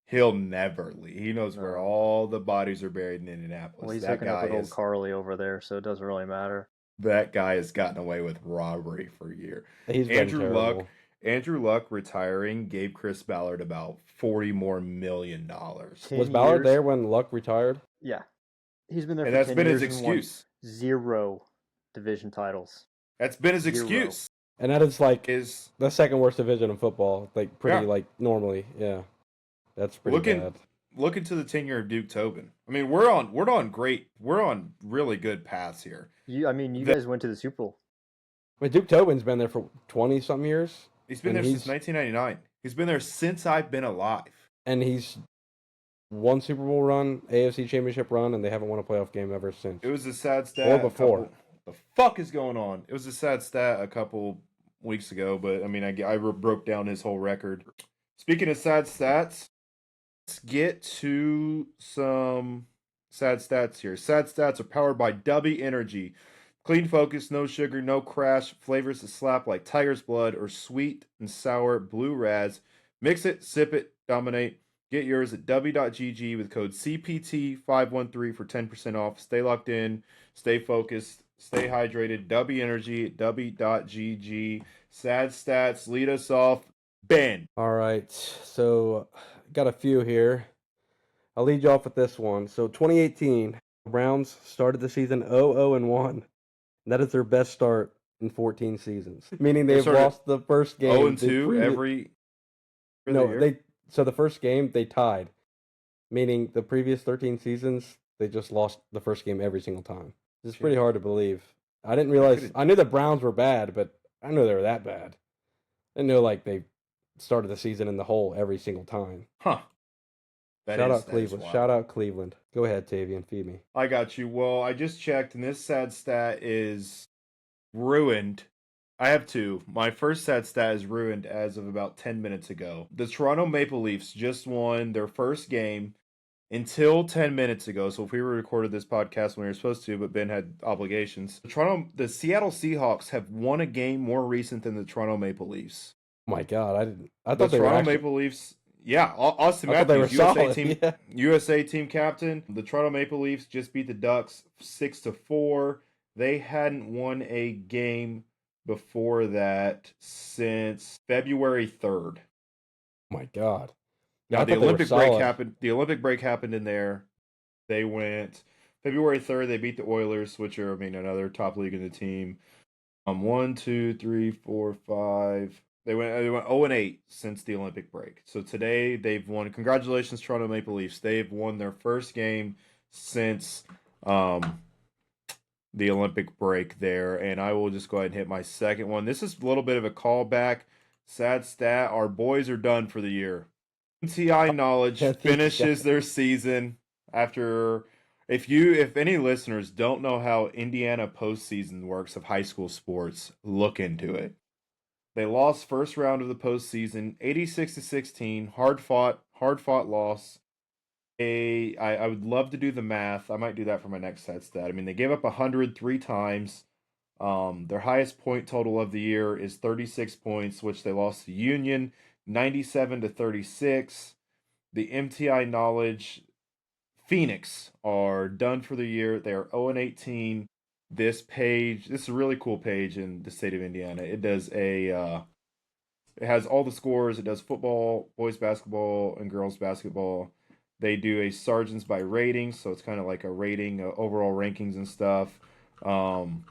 Speaker 1: He'll never leave. He knows where
Speaker 3: No.
Speaker 1: all the bodies are buried in Indianapolis.
Speaker 3: Well, he's
Speaker 1: that
Speaker 3: hooking up with
Speaker 1: guy
Speaker 3: old Carly over there, so it doesn't really matter.
Speaker 1: that guy has gotten away with robbery for a year.
Speaker 2: He's been
Speaker 1: Andrew
Speaker 2: terrible.
Speaker 1: Luck. Andrew Luck retiring gave Chris Ballard about $40 more million.
Speaker 3: 10
Speaker 2: Was Ballard
Speaker 3: years-
Speaker 2: there when Luck retired?
Speaker 3: Yeah. He's been there
Speaker 1: And
Speaker 3: for
Speaker 1: that's
Speaker 3: 10
Speaker 1: been his
Speaker 3: years and won
Speaker 1: excuse.
Speaker 3: 0 division titles.
Speaker 1: That's been his
Speaker 3: 0.
Speaker 1: excuse.
Speaker 2: And that is like
Speaker 1: Is
Speaker 2: the second worst division in football. Like pretty
Speaker 1: Yeah.
Speaker 2: like normally, yeah. That's pretty bad.
Speaker 1: look into the tenure of Duke Tobin. I mean, we're on really good paths here.
Speaker 3: You guys went to the Super Bowl.
Speaker 2: I mean, Duke Tobin's been there for 20 something years,
Speaker 1: He's been
Speaker 2: And
Speaker 1: there
Speaker 2: he's-
Speaker 1: since 1999. He's been there since I've been alive.
Speaker 2: and he's won Super Bowl run, AFC Championship run, and they haven't won a playoff game ever since.
Speaker 1: It was a sad stat.
Speaker 2: Or before.
Speaker 1: The fuck is going on? It was a sad stat a couple weeks ago, but I mean, I broke down his whole record. Speaking of sad stats, let's get to some sad stats here. Sad stats are powered by W Energy. Clean focus, no sugar, no crash, flavors that slap like tiger's blood or sweet and sour blue raz. Mix it, sip it, dominate. Get yours at w.gg with code CPT513 for 10% off. Stay locked in, stay focused, stay hydrated. W Energy at w.gg. Sad stats, lead us off. Ben.
Speaker 2: All right, so got a few here. I'll lead you off with this one. So 2018, the Browns started the season 0-1. That is their best start in 14 seasons, meaning they've
Speaker 1: started
Speaker 2: lost the first game.
Speaker 1: 0-2 every
Speaker 2: No,
Speaker 1: year?
Speaker 2: so the first game they tied, meaning the previous 13 seasons they just lost the first game every single time. It's pretty hard to believe. I didn't realize. I knew the Browns were bad, but I knew they were that bad. I didn't know like they started the season in the hole every single time.
Speaker 1: Huh.
Speaker 2: Shout out Cleveland. Shout out Cleveland. Go ahead, Tavian, feed me.
Speaker 1: I got you. Well, I just checked, and this sad stat is ruined. I have two. My first sad stat is ruined as of about 10 minutes ago. The Toronto Maple Leafs just won their first game until 10 minutes ago. So if we recorded this podcast when we were supposed to, but Ben had obligations. The Seattle Seahawks have won a game more recent than the Toronto Maple Leafs.
Speaker 2: Oh my God, I
Speaker 1: The
Speaker 2: thought they were
Speaker 1: Toronto
Speaker 2: actually,
Speaker 1: Maple Leafs. Yeah, Austin
Speaker 2: I thought they were
Speaker 1: Matthews, USA
Speaker 2: solid.
Speaker 1: team,
Speaker 2: Yeah.
Speaker 1: USA team captain. The Toronto Maple Leafs just beat the Ducks 6-4. They hadn't won a game before that since February 3rd.
Speaker 2: Oh my God.
Speaker 1: Now
Speaker 2: I
Speaker 1: the
Speaker 2: thought they were
Speaker 1: Olympic break
Speaker 2: solid.
Speaker 1: happened. The Olympic break happened in there. They went February 3rd. They beat the Oilers, which are another top league in the team. 1, 2, 3, 4, 5. They went 0-8 since the Olympic break. So today they've won. Congratulations, Toronto Maple Leafs. They've won their first game since the Olympic break there. And I will just go ahead and hit my second one. This is a little bit of a callback. Sad stat. Our boys are done for the year. MTI Knowledge finishes their season after. If any listeners don't know how Indiana postseason works of high school sports, look into it. They lost first round of the postseason, 86-16, hard fought loss. I would love to do the math. I might do that for my next set stat. They gave up 103 times. Their highest point total of the year is 36 points, which they lost to Union 97-36. The MTI Knowledge Phoenix are done for the year. They are 0-18. This is a really cool page in the state of Indiana. It does it has all the scores. It does football, boys basketball, and girls basketball. They do a sergeants by ratings, so it's kind of like a rating, overall rankings and stuff. Um,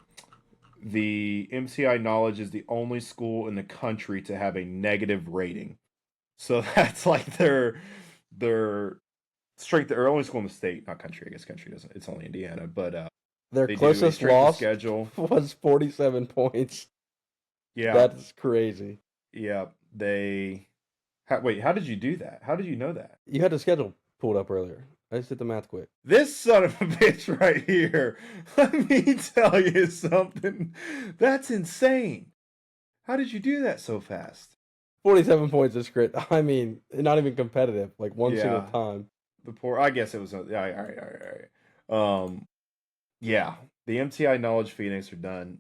Speaker 1: the MCI Knowledge is the only school in the country to have a negative rating. So that's like their strength. They're only school in the state, not country. I guess country doesn't. It's only Indiana, but
Speaker 2: Their
Speaker 1: they do a
Speaker 2: closest
Speaker 1: strength of
Speaker 2: loss
Speaker 1: schedule.
Speaker 2: was 47 points.
Speaker 1: Yeah,
Speaker 2: That's crazy.
Speaker 1: yeah. Wait, how did you do that? How did you know that?
Speaker 2: You had the schedule pulled up earlier. I just did the math quick.
Speaker 1: This son of a bitch right here. Let me tell you something. That's insane. How did you do that so fast?
Speaker 2: 47 points is crit. I mean, not even competitive. Like one single
Speaker 1: Yeah.
Speaker 2: time.
Speaker 1: I guess it was. Yeah, all right. Yeah. The MTI Knowledge Phoenix are done.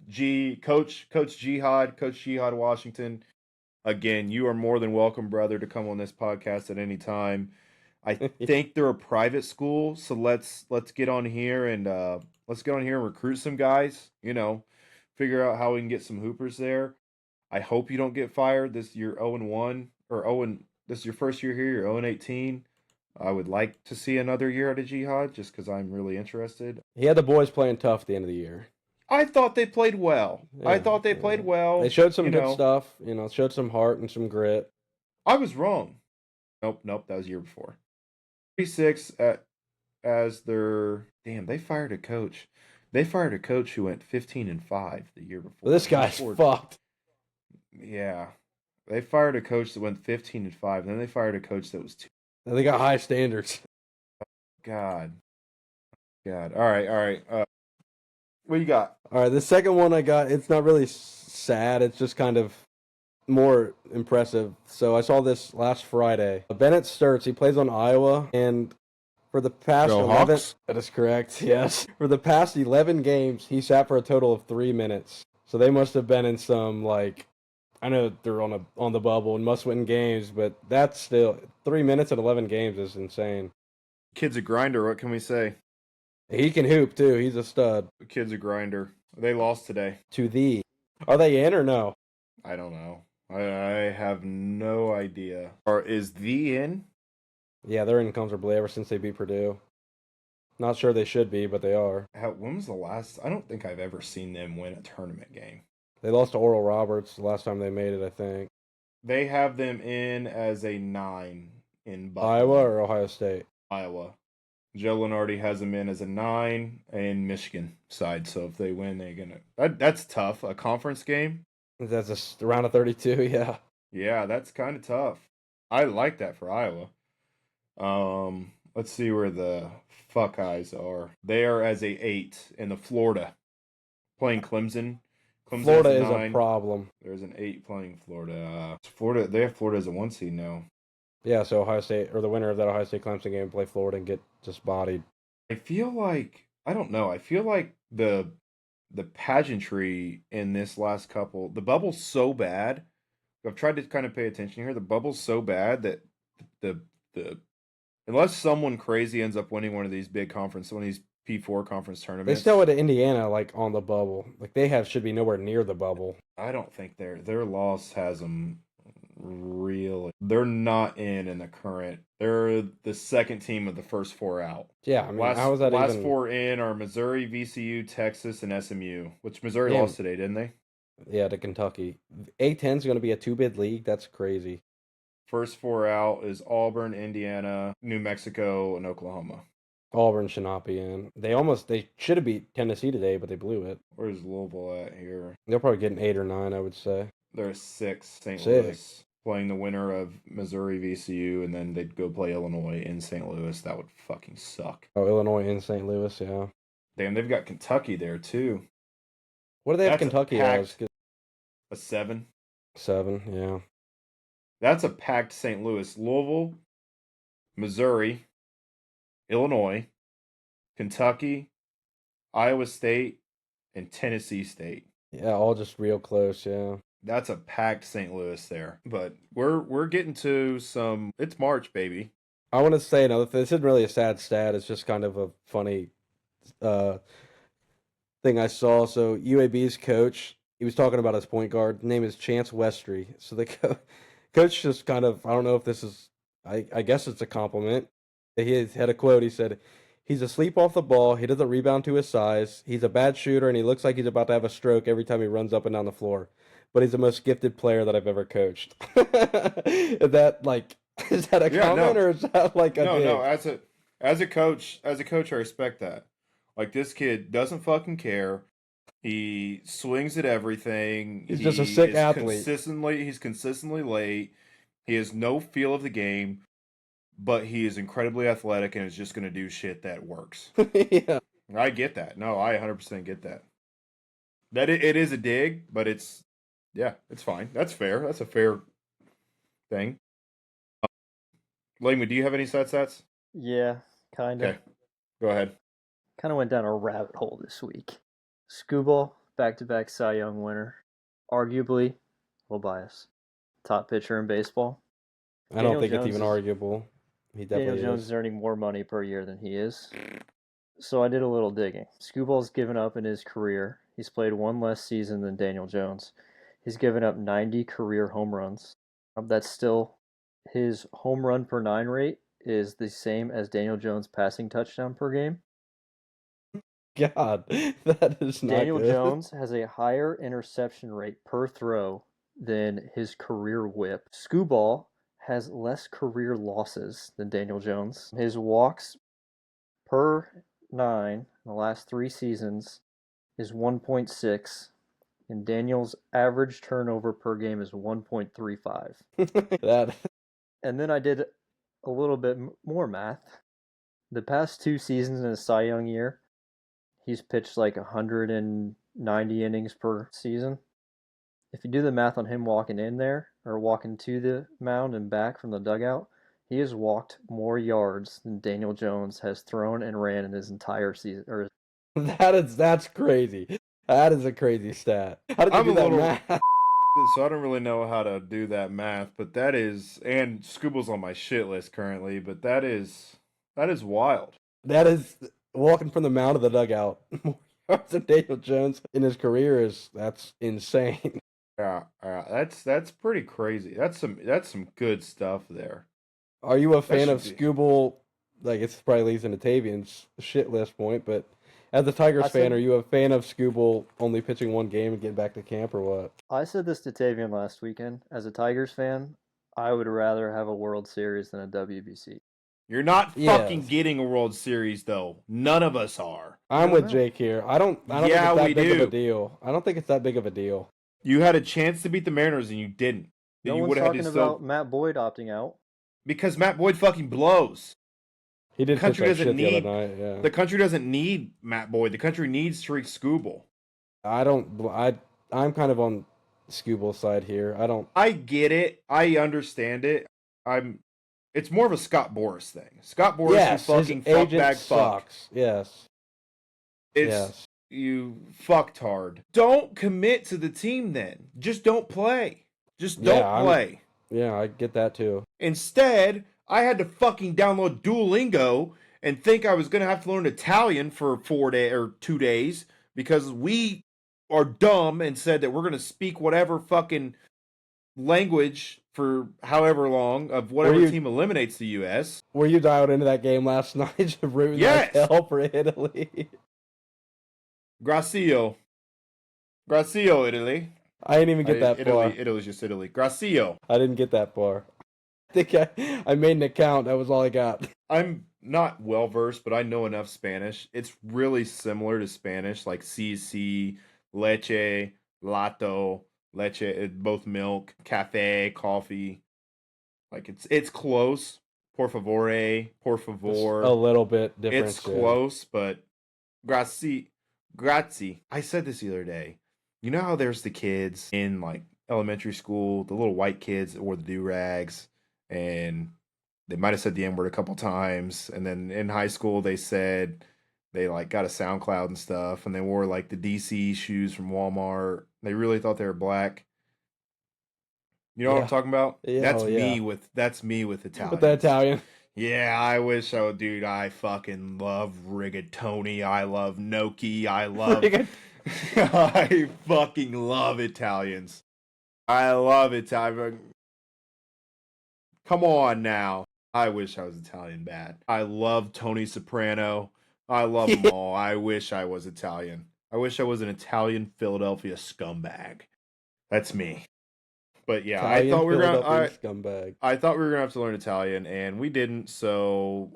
Speaker 1: Coach Jihad Washington. Again, you are more than welcome, brother, to come on this podcast at any time. I think they're a private school, so let's get on here and recruit some guys. Figure out how we can get some hoopers there. I hope you don't get fired. You're 0-1 or 0. This is your first year here. You're 0-18. I would like to see another year out of Jihad just because I'm really interested.
Speaker 2: He had the boys playing tough at the end of the year.
Speaker 1: I thought they played well.
Speaker 2: Yeah,
Speaker 1: played well.
Speaker 2: They showed some good stuff. Showed some heart and some grit.
Speaker 1: I was wrong. Nope. That was the year before. 36 as their they fired a coach. They fired a coach who went 15-5 the year before.
Speaker 2: Well, this guy's fucked.
Speaker 1: Yeah, they fired a coach that went 15-5. Then they fired a coach that was 2.
Speaker 2: They got high standards.
Speaker 1: God. All right. What you got?
Speaker 2: All right, the second one I got, it's not really sad. It's just kind of more impressive. So I saw this last Friday. Bennett Sturts, he plays on Iowa, and for the past 11...
Speaker 1: Hawks?
Speaker 2: That is correct, yes. For the past 11 games, he sat for a total of 3 minutes. So they must have been in some, I know they're on the bubble and must-win games, but that's still... 3 minutes at 11 games is insane.
Speaker 1: Kid's a grinder, what can we say?
Speaker 2: He can hoop, too. He's a stud.
Speaker 1: The kid's a grinder. They lost today.
Speaker 2: Are they in or no?
Speaker 1: I don't know. I have no idea. Or is in?
Speaker 2: Yeah, they're in comfortably ever since they beat Purdue. Not sure they should be, but they are.
Speaker 1: When was the last? I don't think I've ever seen them win a tournament game.
Speaker 2: They lost to Oral Roberts the last time they made it, I think.
Speaker 1: They have them in as a 9 in Buffalo.
Speaker 2: Iowa or Ohio State?
Speaker 1: Iowa. Joe Lenardi has them in as a 9 in Michigan side. So if they win, they're gonna. That's tough. A conference game.
Speaker 2: That's a round of 32. Yeah.
Speaker 1: Yeah, that's kind of tough. I like that for Iowa. Let's see where the Fuckeyes are. They are as a 8 in the Florida, playing Clemson.
Speaker 2: Florida is a problem.
Speaker 1: There's an 8 playing Florida. They have Florida as a 1 seed now.
Speaker 2: Yeah, so Ohio State, or the winner of that Ohio State Clemson game, play Florida and get just bodied.
Speaker 1: I feel like, I don't know, I feel like the pageantry in this last couple, the bubble's so bad. I've tried to kind of pay attention here. The bubble's so bad that the unless someone crazy ends up winning one of these big one of these P4 conference tournaments.
Speaker 2: They still at Indiana, on the bubble. Should be nowhere near the bubble.
Speaker 1: I don't think their loss has them really. They're not in the current. They're the second team of the first 4 out.
Speaker 2: Yeah, I mean, how was that
Speaker 1: last
Speaker 2: even...
Speaker 1: 4 in are Missouri, VCU, Texas, and SMU, which Missouri lost today, didn't they?
Speaker 2: Yeah, to Kentucky. A-10 is going to be a 2-bid league. That's crazy.
Speaker 1: First 4 out is Auburn, Indiana, New Mexico, and Oklahoma.
Speaker 2: Auburn should not be in. They should have beat Tennessee today, but they blew it.
Speaker 1: Where's Louisville at here?
Speaker 2: They'll probably get an 8 or 9, I would say.
Speaker 1: They're 6, St. Louis, playing the winner of Missouri, VCU, and then they'd go play Illinois in St. Louis. That would fucking suck.
Speaker 2: Oh, Illinois in St. Louis, yeah.
Speaker 1: Damn, they've got Kentucky there, too.
Speaker 2: What do they have Kentucky as?
Speaker 1: A 7.
Speaker 2: 7, yeah.
Speaker 1: That's a packed St. Louis. Louisville, Missouri, Illinois, Kentucky, Iowa State, and Tennessee State.
Speaker 2: Yeah, all just real close, yeah.
Speaker 1: That's a packed St. Louis there. But we're getting to some... It's March, baby.
Speaker 2: I want to say another thing. This isn't really a sad stat. It's just kind of a funny thing I saw. So UAB's coach, he was talking about his point guard. His name is Chance Westry. So the coach just kind of... I don't know if this is... I guess it's a compliment. He had a quote. He said, "He's asleep off the ball. He doesn't rebound to his size. He's a bad shooter, and he looks like he's about to have a stroke every time he runs up and down the floor. But he's the most gifted player that I've ever coached." Is that is that a comment or is that like a dig?
Speaker 1: No. As a coach, I respect that. Like, this kid doesn't fucking care. He swings at everything.
Speaker 2: He's just a sick athlete.
Speaker 1: He's consistently late. He has no feel of the game, but he is incredibly athletic and is just going to do shit that works.
Speaker 2: Yeah.
Speaker 1: I get that. No, I 100% get that. That it is a dig, but it's fine. That's fair. That's a fair thing. Langman, do you have any stats?
Speaker 3: Yeah, kind of.
Speaker 1: Okay, go ahead.
Speaker 3: Kind of went down a rabbit hole this week. Skubal, back-to-back Cy Young winner. Arguably, a little bias, top pitcher in baseball.
Speaker 2: I don't think it's even arguable. He definitely
Speaker 3: Daniel Jones is earning more money per year than he is. So I did a little digging. Skubal's given up in his career. He's played one less season than Daniel Jones. He's given up 90 career home runs. That's still his home run per 9 rate is the same as Daniel Jones' passing touchdown per game.
Speaker 2: God, that is not
Speaker 3: Daniel
Speaker 2: good.
Speaker 3: Jones has a higher interception rate per throw than his career whip. Skubal has less career losses than Daniel Jones. His walks per 9 in the last 3 seasons is 1.6, and Daniel's average turnover per game is 1.35. And then I did a little bit more math. The past 2 seasons in a Cy Young year, he's pitched like 190 innings per season. If you do the math on him walking in there or walking to the mound and back from the dugout, he has walked more yards than Daniel Jones has thrown and ran in his entire season.
Speaker 2: That's crazy. That is a crazy stat. How did you do that math?
Speaker 1: So I don't really know how to do that math, but that is, and Scubal's on my shit list currently, but that is wild.
Speaker 2: That is walking from the mound to the dugout more yards than Daniel Jones in his career that's insane.
Speaker 1: Yeah, that's pretty crazy. That's some good stuff there.
Speaker 2: Are you a fan of Skubal? Like, it's probably leads into Tavian's shit list point, but as a Tigers fan, are you a fan of Skubal only pitching one game and getting back to camp, or what?
Speaker 3: I said this to Tavian last weekend. As a Tigers fan, I would rather have a World Series than a WBC.
Speaker 1: You're not fucking getting a World Series, though. None of us are.
Speaker 2: I'm with Jake here. I don't think it's that big of a deal. I don't think it's that big of a deal.
Speaker 1: You had a chance to beat the Mariners and you didn't.
Speaker 3: No one's talking about Matt Boyd opting out.
Speaker 1: Because Matt Boyd fucking blows.
Speaker 2: He did pitch that shit the other night, yeah.
Speaker 1: The country doesn't need Matt Boyd. The country needs Tariq Skubal.
Speaker 2: I'm kind of on Skubal's side here.
Speaker 1: I get it. I understand it. It's more of a Scott Boras thing. Scott Boras, you fucking fuckbag fuck.
Speaker 2: Yes.
Speaker 1: You fucktard. Don't commit to the team then. Just don't play. Just don't play.
Speaker 2: Yeah, I get that too.
Speaker 1: Instead, I had to fucking download Duolingo and think I was going to have to learn Italian for 2 days because we are dumb and said that we're going to speak whatever fucking language for however long of whatever team eliminates the U.S.
Speaker 2: Were you dialed into that game last night just rooting like hell for Italy?
Speaker 1: Gracio, Italy.
Speaker 2: I didn't even get that far.
Speaker 1: Italy's just Italy. Gracio.
Speaker 2: I didn't get that far. I think I made an account. That was all I got.
Speaker 1: I'm not well versed, but I know enough Spanish. It's really similar to Spanish, like si, leche, lato, leche, both milk, cafe, coffee. Like it's close. Por favore, por favor.
Speaker 2: It's a little bit different.
Speaker 1: It's close, but grazie. I said this the other day. You know how there's the kids in like elementary school, the little white kids that wore the do-rags, and they might have said the N-word a couple times, and then in high school they said they like got a SoundCloud and stuff, and they wore like the DC shoes from Walmart. They really thought they were black. You know what I'm talking about?
Speaker 2: Yeah,
Speaker 1: that's me with Italian.
Speaker 2: With the Italian.
Speaker 1: Yeah, I wish I would, dude. I fucking love rigatoni. I love gnocchi. I fucking love Italians. I love Italian. Come on now. I wish I was Italian bad. I love Tony Soprano. I love them all. I wish I was Italian. I wish I was an Italian Philadelphia scumbag. That's me. But yeah,
Speaker 2: Italian
Speaker 1: I thought we were
Speaker 2: Philadelphia
Speaker 1: gonna.
Speaker 2: scumbag.
Speaker 1: I thought we were gonna have to learn Italian, and we didn't. So,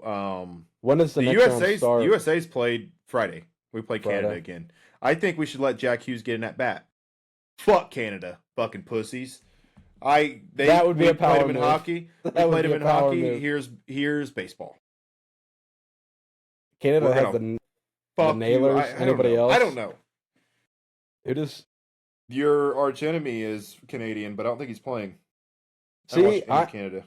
Speaker 2: When does the next round start?
Speaker 1: USA's played Friday. We play Canada
Speaker 2: Friday.
Speaker 1: again. I think we should let Jack Hughes get in at bat. Fuck Canada, fucking pussies.
Speaker 2: That would be a power
Speaker 1: played him in
Speaker 2: move.
Speaker 1: hockey. We
Speaker 2: That would
Speaker 1: played
Speaker 2: be
Speaker 1: him
Speaker 2: a
Speaker 1: in
Speaker 2: power
Speaker 1: hockey.
Speaker 2: move.
Speaker 1: Here's baseball.
Speaker 2: Canada
Speaker 1: We're
Speaker 2: has
Speaker 1: gonna
Speaker 2: the
Speaker 1: Fuck you.
Speaker 2: Nailers.
Speaker 1: I don't
Speaker 2: Anybody
Speaker 1: know.
Speaker 2: else?
Speaker 1: I don't know.
Speaker 2: Who does?
Speaker 1: Your arch enemy is Canadian, but I don't think he's playing.
Speaker 2: See,
Speaker 1: Canada.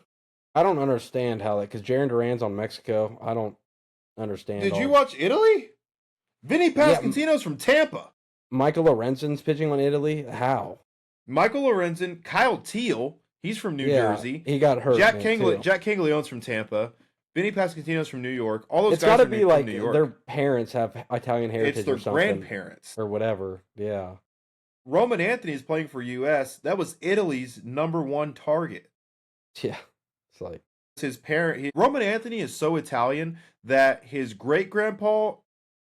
Speaker 2: I don't understand how that, because Jaron Duran's on Mexico. I don't understand.
Speaker 1: Did you watch Italy? Vinny Pasquantino's from Tampa.
Speaker 2: Michael Lorenzen's pitching on Italy? How?
Speaker 1: Michael Lorenzen, Kyle Teal, he's from New Jersey.
Speaker 2: He got hurt.
Speaker 1: Jack
Speaker 2: man, too.
Speaker 1: Caglianone's from Tampa. Vinny Pasquantino's from New York. All those
Speaker 2: It's
Speaker 1: guys
Speaker 2: got to
Speaker 1: are
Speaker 2: be
Speaker 1: from
Speaker 2: like
Speaker 1: New York.
Speaker 2: their parents have Italian heritage
Speaker 1: It's their
Speaker 2: or something.
Speaker 1: grandparents.
Speaker 2: Or whatever. Yeah.
Speaker 1: Roman Anthony is playing for U.S. That was Italy's #1 target.
Speaker 2: Yeah. It's like
Speaker 1: His parent, Roman Anthony is so Italian that his great grandpa,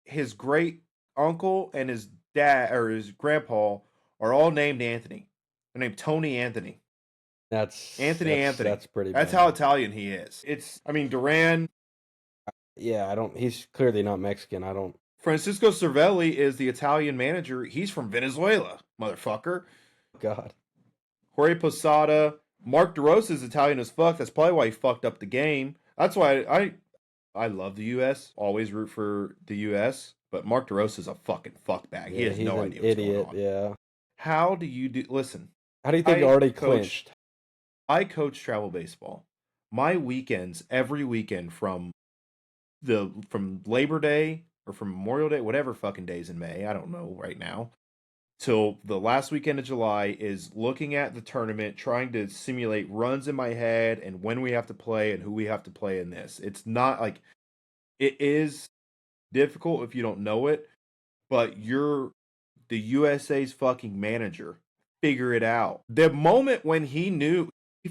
Speaker 1: his great uncle, and his dad or his grandpa are all named Anthony. They're named Tony Anthony.
Speaker 2: that's
Speaker 1: Anthony.
Speaker 2: That's pretty.
Speaker 1: That's
Speaker 2: bad.
Speaker 1: how Italian he is. Duran.
Speaker 2: Yeah, He's clearly not Mexican. I don't.
Speaker 1: Francisco Cervelli is the Italian manager. He's from Venezuela, motherfucker.
Speaker 2: God.
Speaker 1: Jorge Posada. Mark DeRosa is Italian as fuck. That's probably why he fucked up the game. That's why I love the U.S. Always root for the U.S. But Mark DeRosa is a fucking fuckbag. He has no idea what's going on.
Speaker 2: Yeah.
Speaker 1: How do you do? Listen.
Speaker 2: How do you think you already
Speaker 1: coached-
Speaker 2: clinched?
Speaker 1: I coach travel baseball. My weekends, every weekend from Labor Day or from Memorial Day, whatever fucking days in May, I don't know right now, till the last weekend of July is looking at the tournament, trying to simulate runs in my head and when we have to play and who we have to play in this. It's not like it is difficult if you don't know it, but you're the USA's fucking manager. Figure it out. The moment when he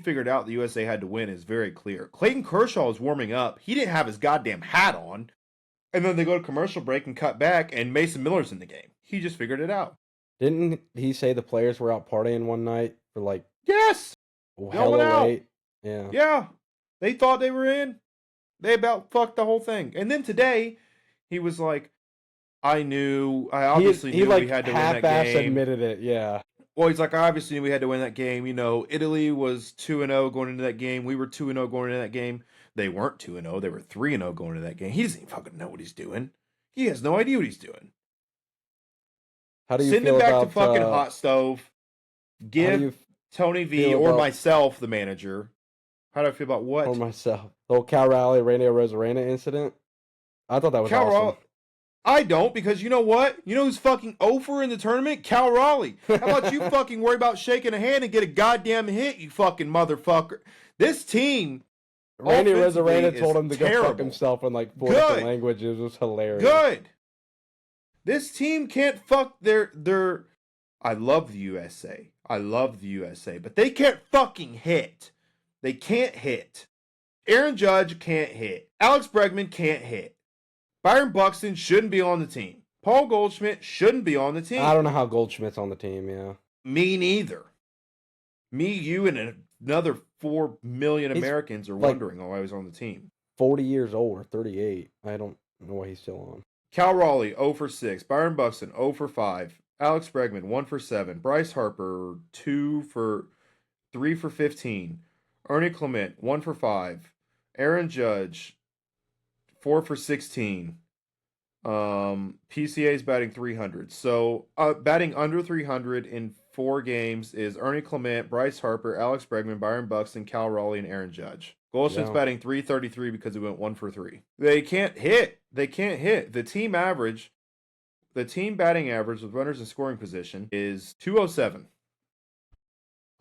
Speaker 1: figured out the USA had to win is very clear. Clayton Kershaw was warming up. He didn't have his goddamn hat on. And then they go to commercial break and cut back, and Mason Miller's in the game. He just figured it out.
Speaker 2: Didn't he say the players were out partying one night for like
Speaker 1: Yes!
Speaker 2: hella late? Yeah.
Speaker 1: Yeah. They thought they were in. They about fucked the whole thing. And then today, he was like, I obviously knew we had to win that
Speaker 2: half-ass
Speaker 1: game.
Speaker 2: admitted it, yeah.
Speaker 1: Well, he's like, I obviously knew we had to win that game. You know, Italy was 2-0 going into that game. We were 2-0 going into that game. They weren't 2-0. They were 3-0 going into that game. He doesn't even fucking know what he's doing. He has no idea what he's doing.
Speaker 2: How do you
Speaker 1: Send
Speaker 2: feel
Speaker 1: him back
Speaker 2: about
Speaker 1: to fucking hot stove. Give Tony V or myself the manager. How do I feel about what?
Speaker 2: Or myself. The whole Cal Raleigh, Radio Rosarena incident? I thought that was awesome.
Speaker 1: I don't, because you know what? You know who's fucking over in the tournament? Cal Raleigh. How about you fucking worry about shaking a hand and get a goddamn hit, you fucking motherfucker? This team,
Speaker 2: Randy
Speaker 1: offensively,
Speaker 2: Rosarena told him to
Speaker 1: terrible.
Speaker 2: go fuck himself in like 4 different languages. It was hilarious.
Speaker 1: Good. This team can't fuck their. I love the USA. I love the USA, but they can't fucking hit. They can't hit. Aaron Judge can't hit. Alex Bregman can't hit. Byron Buxton shouldn't be on the team. Paul Goldschmidt shouldn't be on the team.
Speaker 2: I don't know how Goldschmidt's on the team, yeah.
Speaker 1: Me neither. Me, you, and another 4 million Americans are wondering why I was on the team.
Speaker 2: 40 years old or 38. I don't know why he's still on.
Speaker 1: Cal Raleigh, 0 for 6. Byron Buxton, 0 for 5. Alex Bregman, 1 for 7. Bryce Harper, 3 for 15. Ernie Clement, 1 for 5. Aaron Judge, 4 for 16. PCA's batting 300. So batting under 300 in 4 games is Ernie Clement, Bryce Harper, Alex Bregman, Byron Buxton, Cal Raleigh, and Aaron Judge. Goldschmidt's batting 333 because he went 1 for 3. They can't hit. They can't hit. The team batting average with runners in scoring position is 207.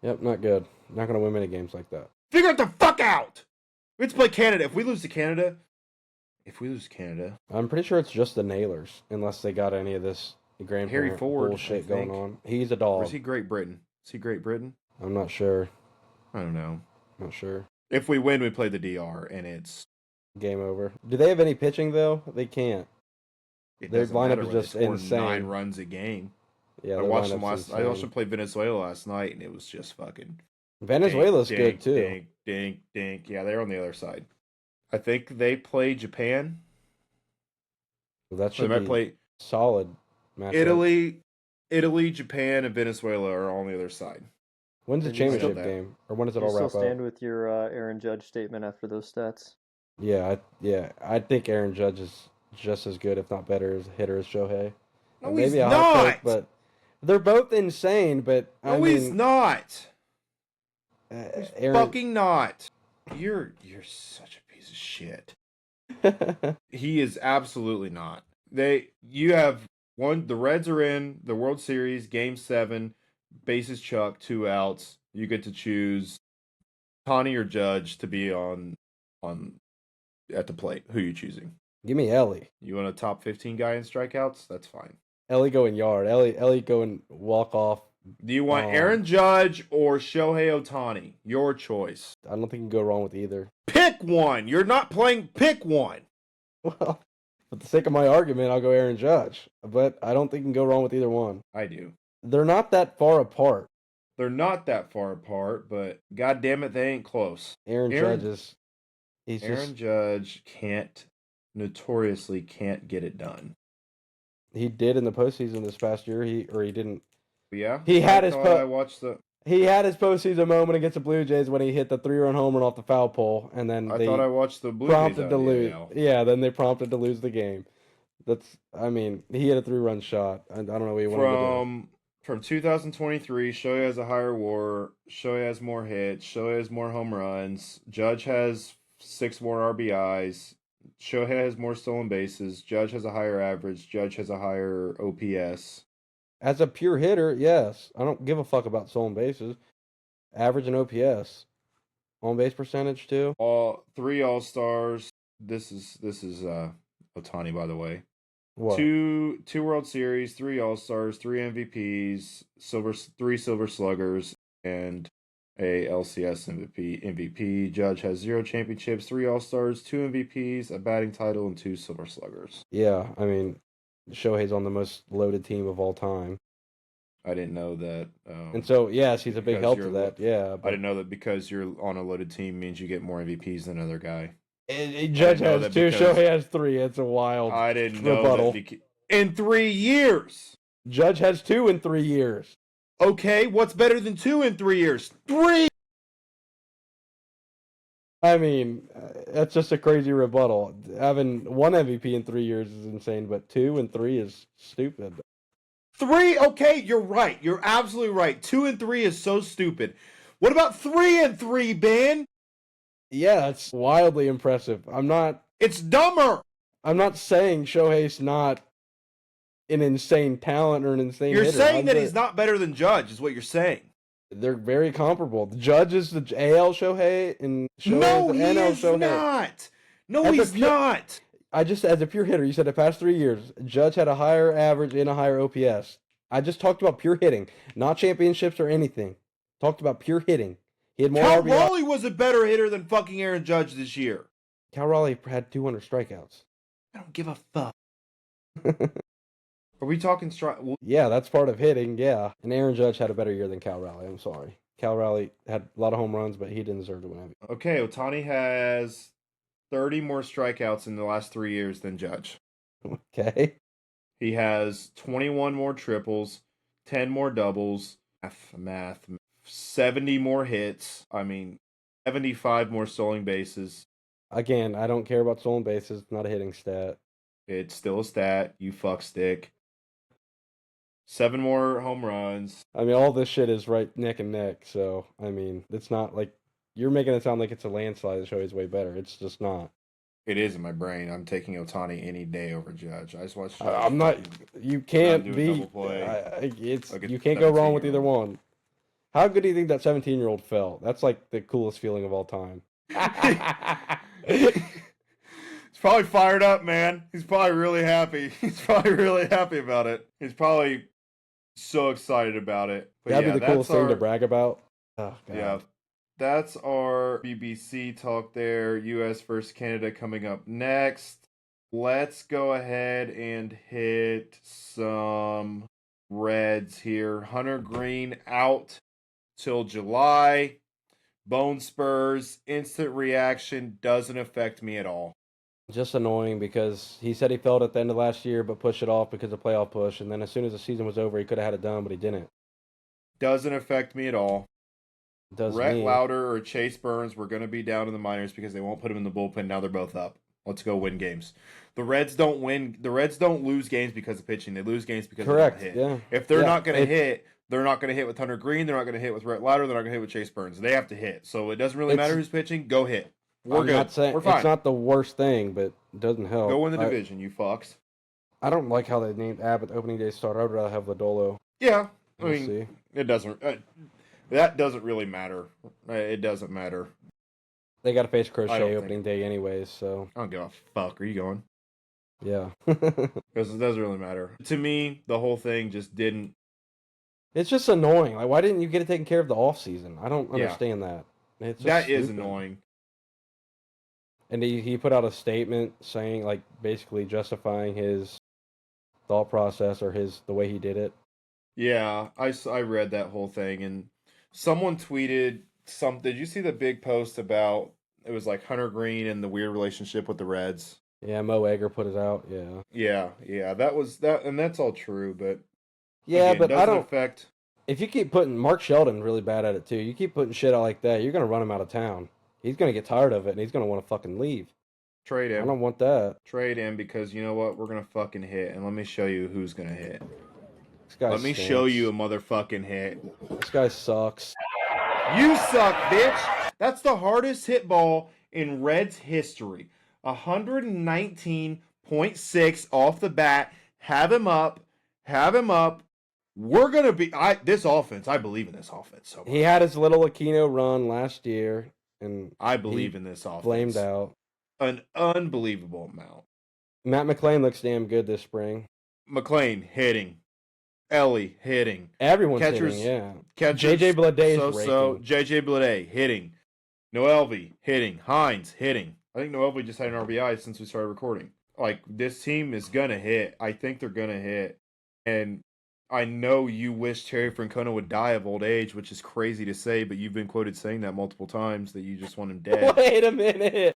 Speaker 2: Yep, not good. Not going to win many games like that.
Speaker 1: Figure it the fuck out! Let's play Canada. If we lose to Canada,
Speaker 2: I'm pretty sure it's just the Nailers, unless they got any of this
Speaker 1: Harry Ford
Speaker 2: bullshit going on. He's a dog.
Speaker 1: Or is he Great Britain? Is he Great Britain?
Speaker 2: I'm not sure.
Speaker 1: I don't know.
Speaker 2: Not sure.
Speaker 1: If we win, we play the DR, and it's
Speaker 2: Game over. Do they have any pitching though? They can't.
Speaker 1: it
Speaker 2: Their
Speaker 1: doesn't
Speaker 2: lineup
Speaker 1: matter
Speaker 2: is
Speaker 1: when they
Speaker 2: just
Speaker 1: score
Speaker 2: insane.
Speaker 1: 9 runs a game.
Speaker 2: Yeah,
Speaker 1: I
Speaker 2: their
Speaker 1: watched them
Speaker 2: lineup's
Speaker 1: last. I also
Speaker 2: insane.
Speaker 1: played Venezuela last night, and it was just fucking
Speaker 2: Venezuela's
Speaker 1: dink,
Speaker 2: good too.
Speaker 1: Dink, dink, dink. Yeah, they're on the other side. I think they play Japan.
Speaker 2: That
Speaker 1: They
Speaker 2: should
Speaker 1: might
Speaker 2: be
Speaker 1: play
Speaker 2: solid matchup.
Speaker 1: Italy, Japan, and Venezuela are on the other side.
Speaker 2: When's the
Speaker 3: Then you
Speaker 2: championship
Speaker 1: still-
Speaker 2: game, or when does it
Speaker 3: You
Speaker 2: all
Speaker 3: still
Speaker 2: wrap
Speaker 3: stand
Speaker 2: up?
Speaker 3: with your Aaron Judge statement after those stats?
Speaker 2: Yeah, I think Aaron Judge is just as good, if not better, as a hitter as Shohei.
Speaker 1: No,
Speaker 2: Maybe
Speaker 1: he's
Speaker 2: a hot take,
Speaker 1: not.
Speaker 2: but they're both insane. But I
Speaker 1: No,
Speaker 2: mean,
Speaker 1: he's not. He's
Speaker 2: Aaron.
Speaker 1: fucking not. You're such a piece of shit. He is absolutely not. You have one. The Reds are in the World Series, Game 7, bases chucked, 2 outs. You get to choose Tawny or Judge to be on at the plate. Who are you choosing?
Speaker 2: Give me Ellie.
Speaker 1: You want a top 15 guy in strikeouts? That's fine.
Speaker 2: Ellie going yard. Ellie going walk off.
Speaker 1: Do you want Aaron Judge or Shohei Ohtani? Your choice.
Speaker 2: I don't think you can go wrong with either.
Speaker 1: Pick one. You're not playing. Pick one.
Speaker 2: Well, for the sake of my argument, I'll go Aaron Judge. But I don't think you can go wrong with either one.
Speaker 1: I do.
Speaker 2: They're not that far apart.
Speaker 1: They're not that far apart, but god damn it, they ain't close.
Speaker 2: Aaron Judge is.
Speaker 1: Aaron Judge notoriously can't get it done.
Speaker 2: He did in the postseason this past year. He didn't.
Speaker 1: Yeah,
Speaker 2: He had his
Speaker 1: I watched the.
Speaker 2: He had his postseason moment against the Blue Jays when he hit the 3-run home run off the foul pole, and then
Speaker 1: I thought I watched the Blue Jays
Speaker 2: prompted
Speaker 1: out
Speaker 2: to
Speaker 1: of the
Speaker 2: lose.
Speaker 1: AL.
Speaker 2: Yeah, then they prompted to lose the game. He hit a 3-run shot. I don't know what you wanted to do.
Speaker 1: From 2023, Shohei has a higher WAR. Shohei has more hits. Shohei has more home runs. Judge has 6 more RBIs. Shohei has more stolen bases. Judge has a higher average. Judge has a higher OPS.
Speaker 2: As a pure hitter, yes. I don't give a fuck about stolen bases. Average and OPS. On base percentage too.
Speaker 1: 3 All-Stars. This is Ohtani, by the way.
Speaker 2: What?
Speaker 1: 2 World Series, 3 All-Stars, 3 MVPs, 3 Silver Sluggers, and a LCS MVP. Judge has 0 championships, 3 All-Stars, 2 MVPs, a batting title, and 2 Silver Sluggers.
Speaker 2: Yeah, I mean, Shohei's on the most loaded team of all time.
Speaker 1: I didn't know that.
Speaker 2: And so, yes, he's a big help to
Speaker 1: you're
Speaker 2: that. Yeah,
Speaker 1: I didn't know that because you're on a loaded team means you get more MVPs than another guy.
Speaker 2: Judge has 2,
Speaker 1: because-
Speaker 2: Shohei has 3. It's a wild
Speaker 1: I didn't know
Speaker 2: rebuttal.
Speaker 1: that in 3 years.
Speaker 2: Judge has 2 in 3 years.
Speaker 1: Okay, what's better than 2 in 3 years? 3.
Speaker 2: I mean, that's just a crazy rebuttal. Having 1 MVP in 3 years is insane, but 2 and 3 is stupid.
Speaker 1: 3, okay, you're right. You're absolutely right. 2 and 3 is so stupid. What about 3 and 3, Ben?
Speaker 2: Yeah, it's wildly impressive.
Speaker 1: It's dumber.
Speaker 2: I'm not saying Shohei's not an insane talent or an insane
Speaker 1: You're
Speaker 2: hitter.
Speaker 1: saying that he's not better than Judge, is what you're saying.
Speaker 2: They're very comparable. The Judge is the AL Shohei, and Shohei
Speaker 1: No,
Speaker 2: is
Speaker 1: he
Speaker 2: the NL
Speaker 1: is
Speaker 2: Shohei.
Speaker 1: not. No,
Speaker 2: As a
Speaker 1: he's
Speaker 2: pure-
Speaker 1: not.
Speaker 2: I just, as a pure hitter, you said the past 3 years, Judge had a higher average and a higher OPS. I just talked about pure hitting, not championships or anything. Talked about pure hitting. He had more
Speaker 1: Cal
Speaker 2: RBI.
Speaker 1: Raleigh was a better hitter than fucking Aaron Judge this year.
Speaker 2: Cal Raleigh had 200 strikeouts.
Speaker 1: I don't give a fuck. Are we talking
Speaker 2: Yeah, that's part of hitting, yeah. And Aaron Judge had a better year than Cal Raleigh, I'm sorry. Cal Raleigh had a lot of home runs, but he didn't deserve to win MVP.
Speaker 1: Okay, Ohtani has 30 more strikeouts in the last 3 years than Judge.
Speaker 2: Okay.
Speaker 1: He has 21 more triples, 10 more doubles, math, 70 more hits. 75 more stolen bases.
Speaker 2: Again, I don't care about stolen bases. It's not a hitting stat.
Speaker 1: It's still a stat, you fuck stick. 7 more home runs.
Speaker 2: I mean, all this shit is right neck and neck. So, I mean, it's not like you're making it sound like it's a landslide. The show is way better. It's just not.
Speaker 1: It is in my brain. I'm taking Ohtani any day over Judge. I just watched Judge.
Speaker 2: I'm not. You can't
Speaker 1: doing
Speaker 2: be.
Speaker 1: double play.
Speaker 2: You can't go wrong with either one. How good do you think that 17-year-old felt? That's like the coolest feeling of all time.
Speaker 1: He's probably fired up, man. He's probably really happy. He's probably really happy about it. He's probably so excited about it. But
Speaker 2: That'd
Speaker 1: yeah,
Speaker 2: be the coolest thing to brag about. Oh, God.
Speaker 1: Yeah, that's our BBC talk there. U.S. versus Canada coming up next. Let's go ahead and hit some Reds here. Hunter Green out till July. Bone spurs, instant reaction, doesn't affect me at all.
Speaker 2: Just annoying because he said he felt at the end of last year, but pushed it off because of playoff push. And then as soon as the season was over, he could have had it done, but he didn't.
Speaker 1: Doesn't affect me at all.
Speaker 2: Does
Speaker 1: Rhett
Speaker 2: me.
Speaker 1: Lauder or Chase Burns were going to be down in the minors because they won't put him in the bullpen. Now they're both up. Let's go win games. The Reds don't win. The Reds don't lose games because of pitching. They lose games because
Speaker 2: Correct.
Speaker 1: they don't hit.
Speaker 2: Yeah.
Speaker 1: If they're not going to hit, they're not going to hit with Hunter Green. They're not going to hit with Rhett Lauder. They're not going to hit with Chase Burns. They have to hit. So it doesn't really matter who's pitching. Go hit. We're good.
Speaker 2: Not saying,
Speaker 1: We're fine.
Speaker 2: It's not the worst thing, but it doesn't help.
Speaker 1: Go win the division, you fucks.
Speaker 2: I don't like how they named Abbott opening day starter. I'd rather have Lodolo.
Speaker 1: Yeah. I
Speaker 2: We'll
Speaker 1: mean,
Speaker 2: see.
Speaker 1: it doesn't. That doesn't really matter. It doesn't matter.
Speaker 2: They got to face
Speaker 1: I
Speaker 2: Crochet
Speaker 1: don't
Speaker 2: opening day anyways, so
Speaker 1: I don't give a fuck. Are you going?
Speaker 2: yeah.
Speaker 1: Because it doesn't really matter. To me, the whole thing just didn't.
Speaker 2: It's just annoying. Like, why didn't you get it taken care of the off season? I don't
Speaker 1: Yeah.
Speaker 2: understand that. It's just
Speaker 1: That is
Speaker 2: stupid.
Speaker 1: annoying.
Speaker 2: And he put out a statement saying, like, basically justifying his thought process or the way he did it.
Speaker 1: Yeah, I read that whole thing, and someone tweeted something. Did you see the big post about it was like Hunter Green and the weird relationship with the Reds?
Speaker 2: Yeah, Mo Egger put it out. Yeah.
Speaker 1: Yeah, that was that, and that's all true. But
Speaker 2: Yeah,
Speaker 1: again,
Speaker 2: but I
Speaker 1: doesn't
Speaker 2: don't.
Speaker 1: affect.
Speaker 2: If you keep putting Mark Sheldon really bad at it too, you keep putting shit out like that, you're gonna run him out of town. He's gonna get tired of it, and he's gonna want to fucking leave.
Speaker 1: Trade
Speaker 2: I
Speaker 1: him.
Speaker 2: don't want that.
Speaker 1: Trade him because you know what? We're gonna fucking hit, and let me show you who's gonna hit.
Speaker 2: This guy.
Speaker 1: Let me
Speaker 2: stinks.
Speaker 1: show you a motherfucking hit.
Speaker 2: This guy sucks.
Speaker 1: You suck, bitch. That's the hardest hit ball in Reds history. 119.6 off the bat. Have him up. Have him up. We're gonna be this offense. I believe in this offense so much.
Speaker 2: He had his little Aquino run last year, and
Speaker 1: I believe in this offense.
Speaker 2: flamed out.
Speaker 1: An unbelievable amount.
Speaker 2: Matt McClain looks damn good this spring.
Speaker 1: McLean hitting. Ellie hitting.
Speaker 2: Everyone's
Speaker 1: Catchers-
Speaker 2: hitting, yeah.
Speaker 1: Catchers,
Speaker 2: JJ Bleday is
Speaker 1: so
Speaker 2: raking.
Speaker 1: JJ Bleday hitting. Noelvi hitting. Hines hitting. I think Noelvi just had an RBI since we started recording. Like, this team is gonna hit. I think they're gonna hit. And I know you wish Terry Francona would die of old age, which is crazy to say, but you've been quoted saying that multiple times that you just want him dead.
Speaker 2: Wait a minute.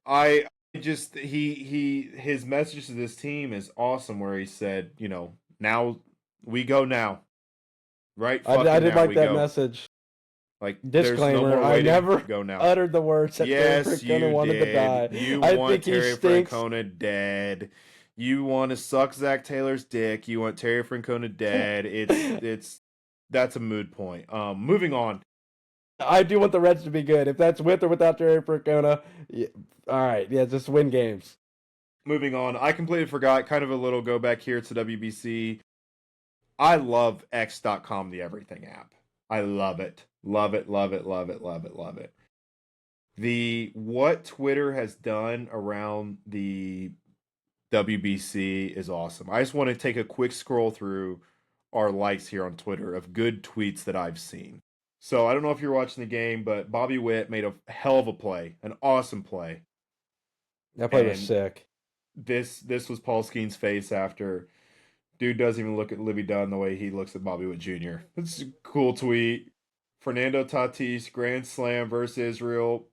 Speaker 1: I just his message to this team is awesome where he said, you know, now we go now. Right?
Speaker 2: I
Speaker 1: Fucking
Speaker 2: did
Speaker 1: now
Speaker 2: like
Speaker 1: we
Speaker 2: that
Speaker 1: go.
Speaker 2: message.
Speaker 1: Like, there's no
Speaker 2: Disclaimer,
Speaker 1: more
Speaker 2: I
Speaker 1: waiting.
Speaker 2: never
Speaker 1: Go now.
Speaker 2: Uttered the words that
Speaker 1: Yes,
Speaker 2: Terry
Speaker 1: you
Speaker 2: Francona wanted
Speaker 1: did.
Speaker 2: to die.
Speaker 1: You
Speaker 2: I
Speaker 1: want
Speaker 2: think he
Speaker 1: Terry
Speaker 2: stinks.
Speaker 1: Francona dead. You want to suck Zach Taylor's dick. You want Terry Francona dead. That's a mood point. Moving on.
Speaker 2: I do want the Reds to be good. If that's with or without Terry Francona, yeah, all right, yeah, just win games.
Speaker 1: Moving on. I completely forgot. Kind of a little go back here to WBC. I love X.com, the everything app. I love it. Love it, love it, love it, love it, love it. What Twitter has done around the WBC is awesome. I just want to take a quick scroll through our likes here on Twitter of good tweets that I've seen. So I don't know if you're watching the game, but Bobby Witt made a hell of a play, an awesome play.
Speaker 2: That play was
Speaker 1: And
Speaker 2: sick.
Speaker 1: This was Paul Skeen's face after. Dude doesn't even look at Libby Dunn the way he looks at Bobby Witt Jr. It's a cool tweet. Fernando Tatis, Grand Slam versus Israel.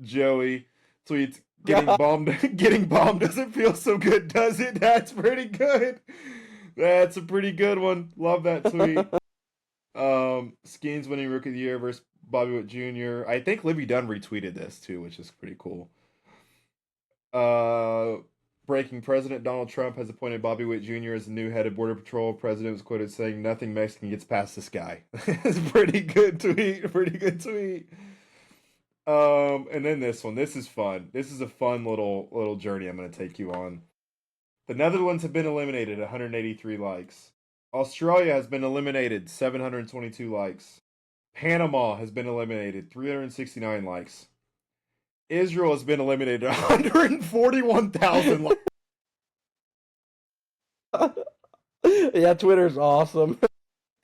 Speaker 1: Joey tweets, getting bombed doesn't feel so good, does it? That's pretty good. That's a pretty good one. Love that tweet. Skeens winning Rookie of the Year versus Bobby Witt Jr. I think Libby Dunn retweeted this too, which is pretty cool. Breaking President Donald Trump has appointed Bobby Witt Jr. as the new head of Border Patrol. President was quoted saying, "Nothing Mexican gets past this guy." It's a pretty good tweet. Pretty good tweet. And then this one. This is fun. This is a fun little journey I'm going to take you on. The Netherlands have been eliminated, 183 likes. Australia has been eliminated, 722 likes. Panama has been eliminated, 369 likes. Israel has been eliminated, 141,000 likes.
Speaker 2: Yeah, Twitter's awesome.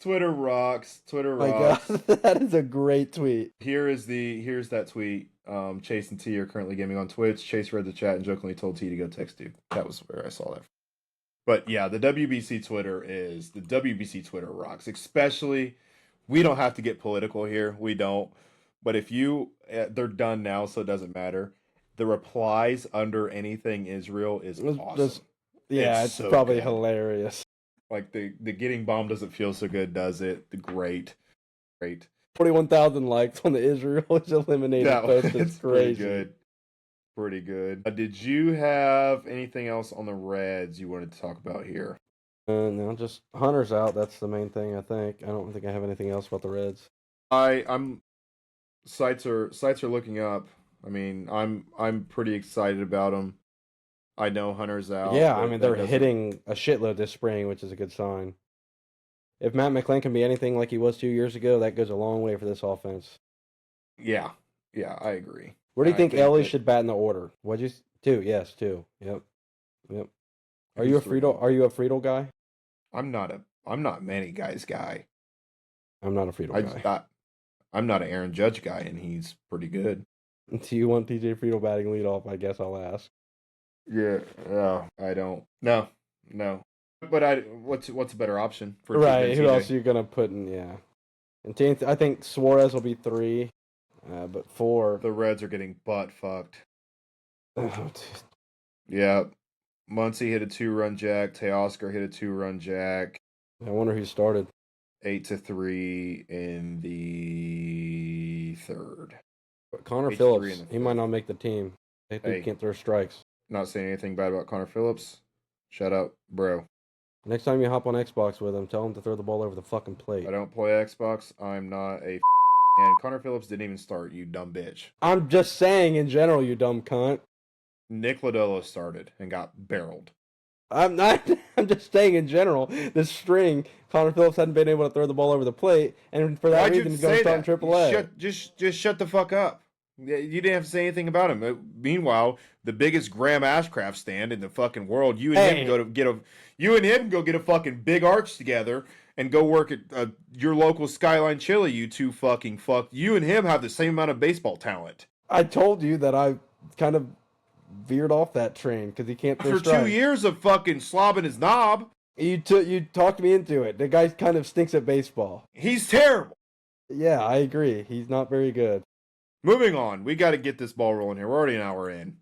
Speaker 1: Twitter rocks. Twitter
Speaker 2: My God,
Speaker 1: rocks.
Speaker 2: that is a great tweet.
Speaker 1: Here's that tweet. Chase and T are currently gaming on Twitch. Chase read the chat and jokingly told T to go text dude. That was where I saw that. But yeah, the WBC Twitter rocks. Especially, we don't have to get political here. We don't. But if they're done now, so it doesn't matter. The replies under anything Israel is awesome.
Speaker 2: It's
Speaker 1: so
Speaker 2: probably
Speaker 1: good.
Speaker 2: hilarious.
Speaker 1: Like the getting bombed doesn't feel so good, does it? Great.
Speaker 2: 41,000 likes on the Israel is eliminated post. It's crazy.
Speaker 1: Pretty good. Did you have anything else on the Reds you wanted to talk about here?
Speaker 2: No, just Hunter's out. That's the main thing, I think. I don't think I have anything else about the Reds.
Speaker 1: I'm sites are looking up. I mean, I'm pretty excited about them. I know Hunter's out.
Speaker 2: Yeah, I mean, they're hitting a shitload this spring, which is a good sign. If Matt McClain can be anything like he was 2 years ago, that goes a long way for this offense.
Speaker 1: Yeah, I agree.
Speaker 2: Where do you think Ellie should bat in the order? What'd you? 2, yes, 2. Yep. Are you a Friedel guy?
Speaker 1: I'm not many guys guy.
Speaker 2: I'm not a Friedel guy.
Speaker 1: I'm not an Aaron Judge guy, and he's pretty good.
Speaker 2: Do you want TJ Friedel batting leadoff? I guess I'll ask.
Speaker 1: Yeah, I don't. No. But what's a better option for
Speaker 2: right? Who else are you gonna put in? Yeah, and I think Suarez will be 3, but 4.
Speaker 1: The Reds are getting butt fucked.
Speaker 2: Oh,
Speaker 1: yeah, Muncy hit a 2-run jack. Teoscar hit a 2-run jack.
Speaker 2: I wonder who started.
Speaker 1: 8-3 in the third.
Speaker 2: But Connor Phillips, he might not make the team. They think he can't throw strikes.
Speaker 1: Not saying anything bad about Connor Phillips. Shut up, bro.
Speaker 2: Next time you hop on Xbox with him, tell him to throw the ball over the fucking plate.
Speaker 1: I don't play Xbox. I'm not a and Connor Phillips didn't even start, you dumb bitch.
Speaker 2: I'm just saying in general, you dumb cunt.
Speaker 1: Nick Lodolo started and got barreled.
Speaker 2: I'm not. I'm just saying in general. This string, Connor Phillips hadn't been able to throw the ball over the plate, and for that reason, he's going to start in AAA.
Speaker 1: Just shut the fuck up. You didn't have to say anything about him. Meanwhile, the biggest Graham Ashcraft stand in the fucking world, you and him go get a fucking big arch together and go work at your local Skyline Chili. You two fucking fuck. You and him have the same amount of baseball talent.
Speaker 2: I told you that I kind of veered off that train because he can't throw strikes.
Speaker 1: For 2 years of fucking slobbing his knob.
Speaker 2: You talked me into it. The guy kind of stinks at baseball.
Speaker 1: He's terrible.
Speaker 2: Yeah, I agree. He's not very good.
Speaker 1: Moving on. We got to get this ball rolling here. We're already an hour in.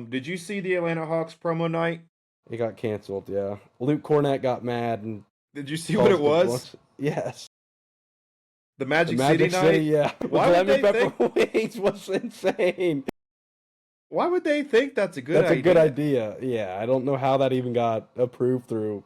Speaker 1: Did you see the Atlanta Hawks promo night?
Speaker 2: It got canceled, yeah. Luke Cornett got mad. And
Speaker 1: did you see what it was?
Speaker 2: Yes.
Speaker 1: The Magic City night?
Speaker 2: Yeah.
Speaker 1: Why would they
Speaker 2: pepper wings was insane.
Speaker 1: Why would they think that's a good idea?
Speaker 2: That's a good idea. Yeah, I don't know how that even got approved through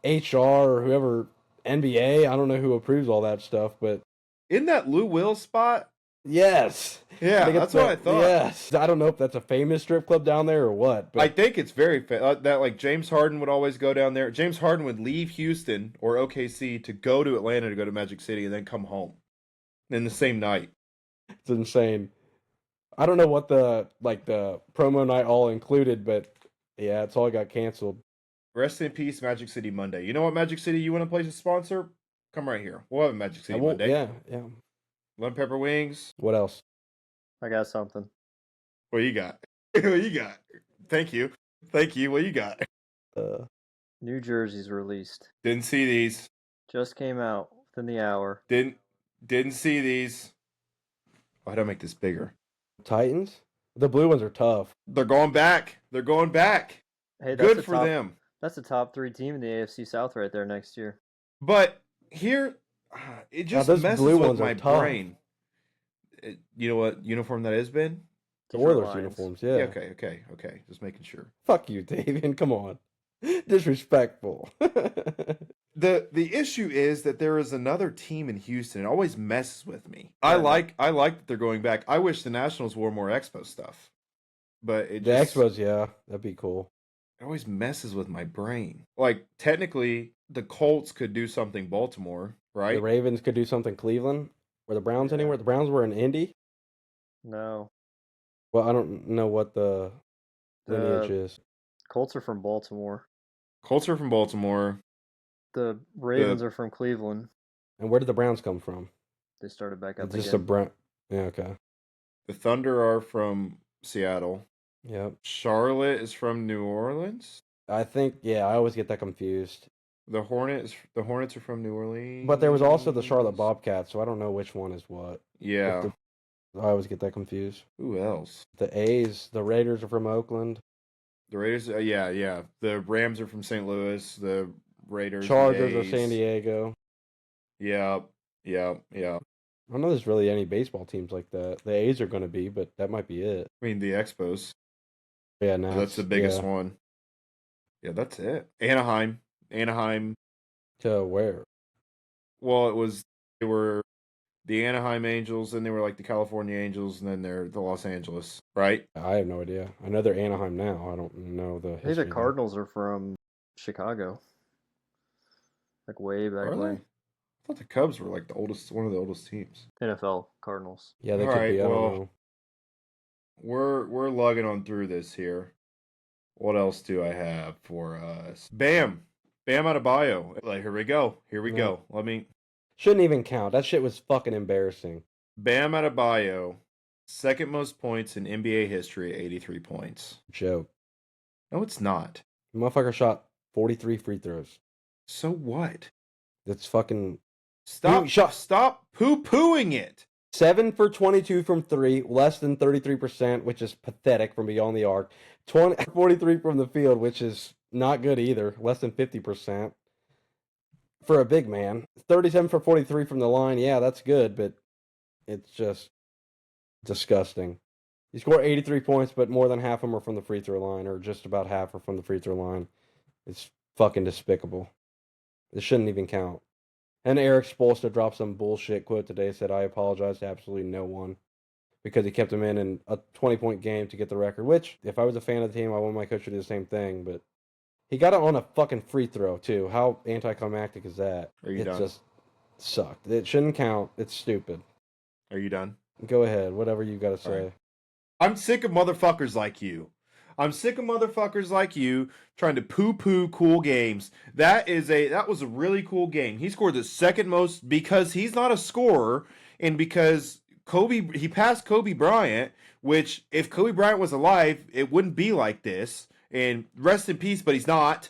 Speaker 2: HR or whoever, NBA. I don't know who approves all that stuff, but...
Speaker 1: Isn't that Lou Will's spot?
Speaker 2: Yes.
Speaker 1: Yeah, that's what I thought.
Speaker 2: Yes. I don't know if that's a famous strip club down there or what. But...
Speaker 1: I think it's very that like James Harden would always go down there. James Harden would leave Houston or OKC to go to Atlanta to go to Magic City and then come home in the same night.
Speaker 2: It's insane. I don't know what the promo night all included, but yeah, it's all got canceled.
Speaker 1: Rest in peace, Magic City Monday. You know what Magic City you want to place a sponsor? Come right here. We'll have a Magic City Monday.
Speaker 2: Yeah.
Speaker 1: Lemon pepper wings.
Speaker 2: What else?
Speaker 3: I got something.
Speaker 1: What you got? What you got? Thank you. What you got?
Speaker 3: New jerseys released.
Speaker 1: Didn't see these.
Speaker 3: Just came out within the hour.
Speaker 1: Didn't see these. Why don't I make this bigger?
Speaker 2: Titans? The blue ones are tough.
Speaker 1: They're going back.
Speaker 3: Hey,
Speaker 1: Good for them.
Speaker 3: That's the top 3 team in the AFC South right there next year.
Speaker 1: But here, it just messes with my brain. You know what uniform that has been?
Speaker 2: The Oilers uniforms, yeah.
Speaker 1: Okay. Just making sure.
Speaker 2: Fuck you, Davian. Come on. Disrespectful.
Speaker 1: The issue is that there is another team in Houston. It always messes with me. I like that they're going back. I wish the Nationals wore more Expo stuff. But
Speaker 2: the Expos, yeah, that'd be cool.
Speaker 1: It always messes with my brain. Like, technically, the Colts could do something Baltimore, right?
Speaker 2: The Ravens could do something Cleveland. Were the Browns anywhere? The Browns were in Indy?
Speaker 3: No.
Speaker 2: Well, I don't know what the lineage is.
Speaker 3: Colts are from Baltimore. The Ravens are from Cleveland.
Speaker 2: And where did the Browns come from?
Speaker 3: They started back up
Speaker 2: It's just
Speaker 3: again.
Speaker 2: a Brown. Yeah, okay.
Speaker 1: The Thunder are from Seattle.
Speaker 2: Yep.
Speaker 1: Charlotte is from New Orleans.
Speaker 2: I think, yeah, I always get that confused.
Speaker 1: The Hornets are from New Orleans.
Speaker 2: But there was also the Charlotte Bobcats, so I don't know which one is what.
Speaker 1: Yeah.
Speaker 2: I always get that confused.
Speaker 1: Who else?
Speaker 2: The A's, the Raiders are from Oakland.
Speaker 1: The Raiders, yeah. The Rams are from St. Louis. The Raiders,
Speaker 2: Chargers
Speaker 1: the
Speaker 2: are San Diego.
Speaker 1: Yeah.
Speaker 2: I don't know there's really any baseball teams like that. The A's are going to be, but that might be it.
Speaker 1: I mean, the Expos.
Speaker 2: Yeah, no.
Speaker 1: That's the biggest one. Yeah, that's it. Anaheim.
Speaker 2: To where?
Speaker 1: Well, they were the Anaheim Angels, and they were like the California Angels, and then they're the Los Angeles, right?
Speaker 2: I have no idea. I know they're Anaheim now. I don't know the history.
Speaker 3: I think the Cardinals are from Chicago. Like way back
Speaker 1: Are
Speaker 3: when.
Speaker 1: they? I thought the Cubs were like one of the oldest teams.
Speaker 3: NFL Cardinals.
Speaker 2: Yeah, they
Speaker 1: All
Speaker 2: could
Speaker 1: right,
Speaker 2: be. I don't
Speaker 1: well,
Speaker 2: know.
Speaker 1: We're lugging on through this here. What else do I have for us? Bam Adebayo. Like, here we go. Let me.
Speaker 2: Shouldn't even count. That shit was fucking embarrassing.
Speaker 1: Bam Adebayo, second most points in NBA history at 83 points.
Speaker 2: Joke.
Speaker 1: No, it's not.
Speaker 2: The motherfucker shot 43 free throws.
Speaker 1: So what?
Speaker 2: That's fucking...
Speaker 1: Stop poo-pooing it.
Speaker 2: 7 for 22 from 3, less than 33%, which is pathetic from beyond the arc. 43 from the field, which is not good either, less than 50%. For a big man. 37 for 43 from the line, yeah, that's good, but it's just disgusting. He scored 83 points, but more than half of them are from the free throw line, or just about half are from the free throw line. It's fucking despicable. It shouldn't even count. And Eric Spoelstra dropped some bullshit quote today, said, I apologize to absolutely no one, because he kept him in a 20-point game to get the record, which, if I was a fan of the team, I want my coach to do the same thing, but he got it on a fucking free throw, too. How anticlimactic is that?
Speaker 1: Are you done? It
Speaker 2: just sucked. It shouldn't count. It's stupid.
Speaker 1: Are you done?
Speaker 2: Go ahead. Whatever you got to say.
Speaker 1: Right. I'm sick of motherfuckers like you. I'm sick of motherfuckers like you trying to poo-poo cool games. That was a really cool game. He scored the second most because he's not a scorer, and because he passed Kobe Bryant, which if Kobe Bryant was alive, it wouldn't be like this. And rest in peace, but he's not.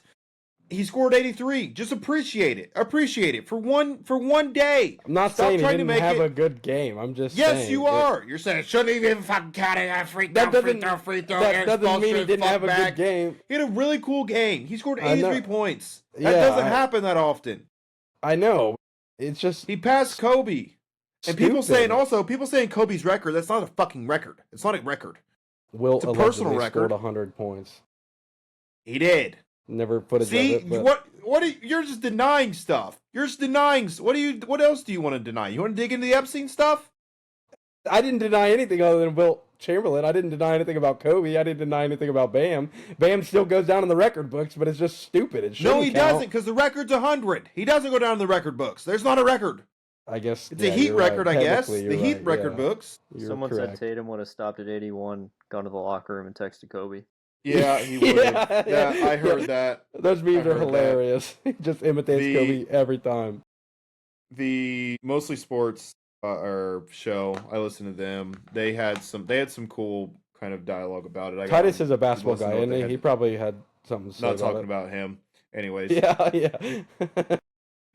Speaker 1: He scored 83. Just appreciate it. Appreciate it for one day.
Speaker 2: I'm not saying he didn't have a good game. I'm just saying.
Speaker 1: Yes, you are. You're saying it shouldn't even fucking count it. Free throw.
Speaker 2: That doesn't mean he didn't have a good game.
Speaker 1: He had a really cool game. He scored 83 points. That
Speaker 2: Yeah,
Speaker 1: doesn't happen that often.
Speaker 2: I know. It's just
Speaker 1: he passed Kobe. And people saying Kobe's record, that's not a fucking record. It's not a record.
Speaker 2: It's
Speaker 1: a personal record.
Speaker 2: Scored 100 points.
Speaker 1: He did.
Speaker 2: Never put it.
Speaker 1: See, you're just denying stuff. You're just denying. What else do you want to deny? You want to dig into the Epstein stuff?
Speaker 2: I didn't deny anything other than Wilt Chamberlain. I didn't deny anything about Kobe. I didn't deny anything about Bam. Bam still goes down in the record books, but it's just stupid.
Speaker 1: No, he doesn't, because the record's 100. He doesn't go down in the record books. There's not a record.
Speaker 2: I guess
Speaker 1: it's a Heat record.
Speaker 2: Right.
Speaker 1: I guess the Heat record books.
Speaker 3: Someone said Tatum would have stopped at 81, gone to the locker room, and texted Kobe.
Speaker 1: Yeah, he would. I heard that.
Speaker 2: Those memes are hilarious. He just imitates Kobe every time.
Speaker 1: The Mostly Sports show, I listen to them. They had some cool kind of dialogue about it.
Speaker 2: Titus is a basketball guy, isn't he? He probably had something to say
Speaker 1: not
Speaker 2: about
Speaker 1: talking about him. Anyways.
Speaker 2: Yeah.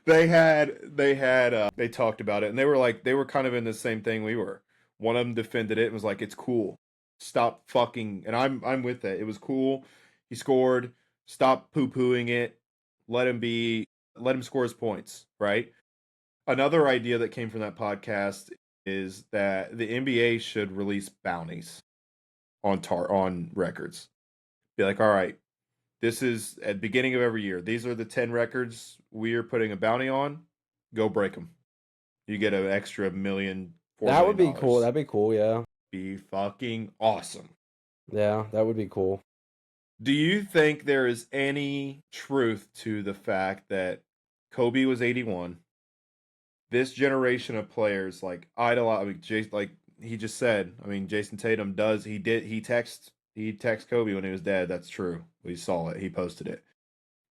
Speaker 1: They talked about it, and they were kind of in the same thing we were. One of them defended it and was like, it's cool. Stop fucking, and I'm with that. It was cool. He scored. Stop poo-pooing it. Let him score his points, right? Another idea that came from that podcast is that the NBA should release bounties on records. Be like, all right, this is at the beginning of every year. These are the 10 records we are putting a bounty on. Go break them. You get an extra $1 million.
Speaker 2: That would be cool. That'd be cool, yeah.
Speaker 1: Be fucking awesome.
Speaker 2: Yeah, that would be cool.
Speaker 1: Do you think there is any truth to the fact that Kobe was 81? This generation of players like idolize. I mean, like he just said. I mean, Jason Tatum does. He text Kobe when he was dead. That's true. We saw it. He posted it.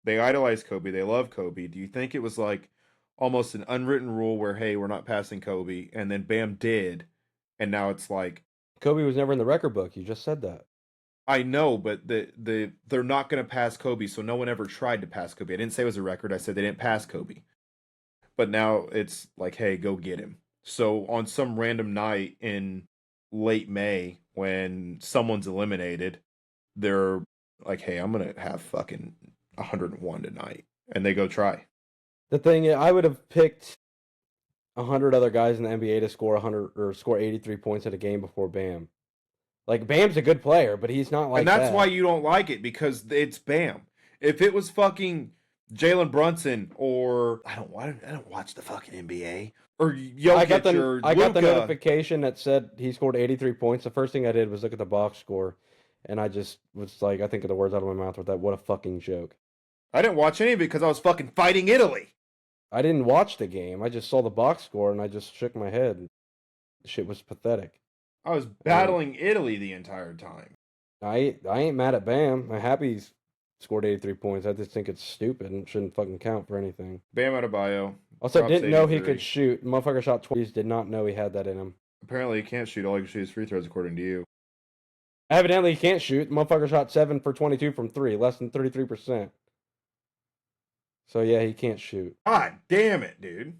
Speaker 1: They idolize Kobe. They love Kobe. Do you think it was like almost an unwritten rule where, hey, we're not passing Kobe, and then Bam did, and now it's like,
Speaker 2: Kobe was never in the record book. You just said that.
Speaker 1: I know, but they're not going to pass Kobe, so no one ever tried to pass Kobe. I didn't say it was a record. I said they didn't pass Kobe. But now it's like, hey, go get him. So on some random night in late May when someone's eliminated, they're like, hey, I'm going to have fucking 101 tonight. And they go try.
Speaker 2: The thing is, I would have picked 100 other guys in the NBA to score 100 or score 83 points in a game before Bam. Like, Bam's a good player, but he's not like
Speaker 1: and that's
Speaker 2: that.
Speaker 1: why you don't like it, because it's Bam. If it was fucking Jalen Brunson or I don't watch the fucking NBA or Jokic
Speaker 2: I got the
Speaker 1: Luka.
Speaker 2: notification that said he scored 83 points. The first thing I did was look at the box score, and I just was like, I think of the words out of my mouth with that. What a fucking joke.
Speaker 1: I didn't watch any of it because I was fucking fighting Italy.
Speaker 2: I didn't watch the game. I just saw the box score, and I just shook my head. The shit was pathetic.
Speaker 1: I was battling Italy the entire time.
Speaker 2: I ain't mad at Bam. I'm happy he's scored 83 points. I just think it's stupid and shouldn't fucking count for anything.
Speaker 1: Bam Adebayo.
Speaker 2: Also,
Speaker 1: Drops
Speaker 2: didn't know he
Speaker 1: 83.
Speaker 2: could shoot. Motherfucker shot 20s. Did not know he had that in him.
Speaker 1: Apparently, he can't shoot. All he can shoot is free throws, according to you.
Speaker 2: Evidently, he can't shoot. Motherfucker shot 7 for 22 from 3, less than 33%. So yeah, he can't shoot.
Speaker 1: God damn it, dude.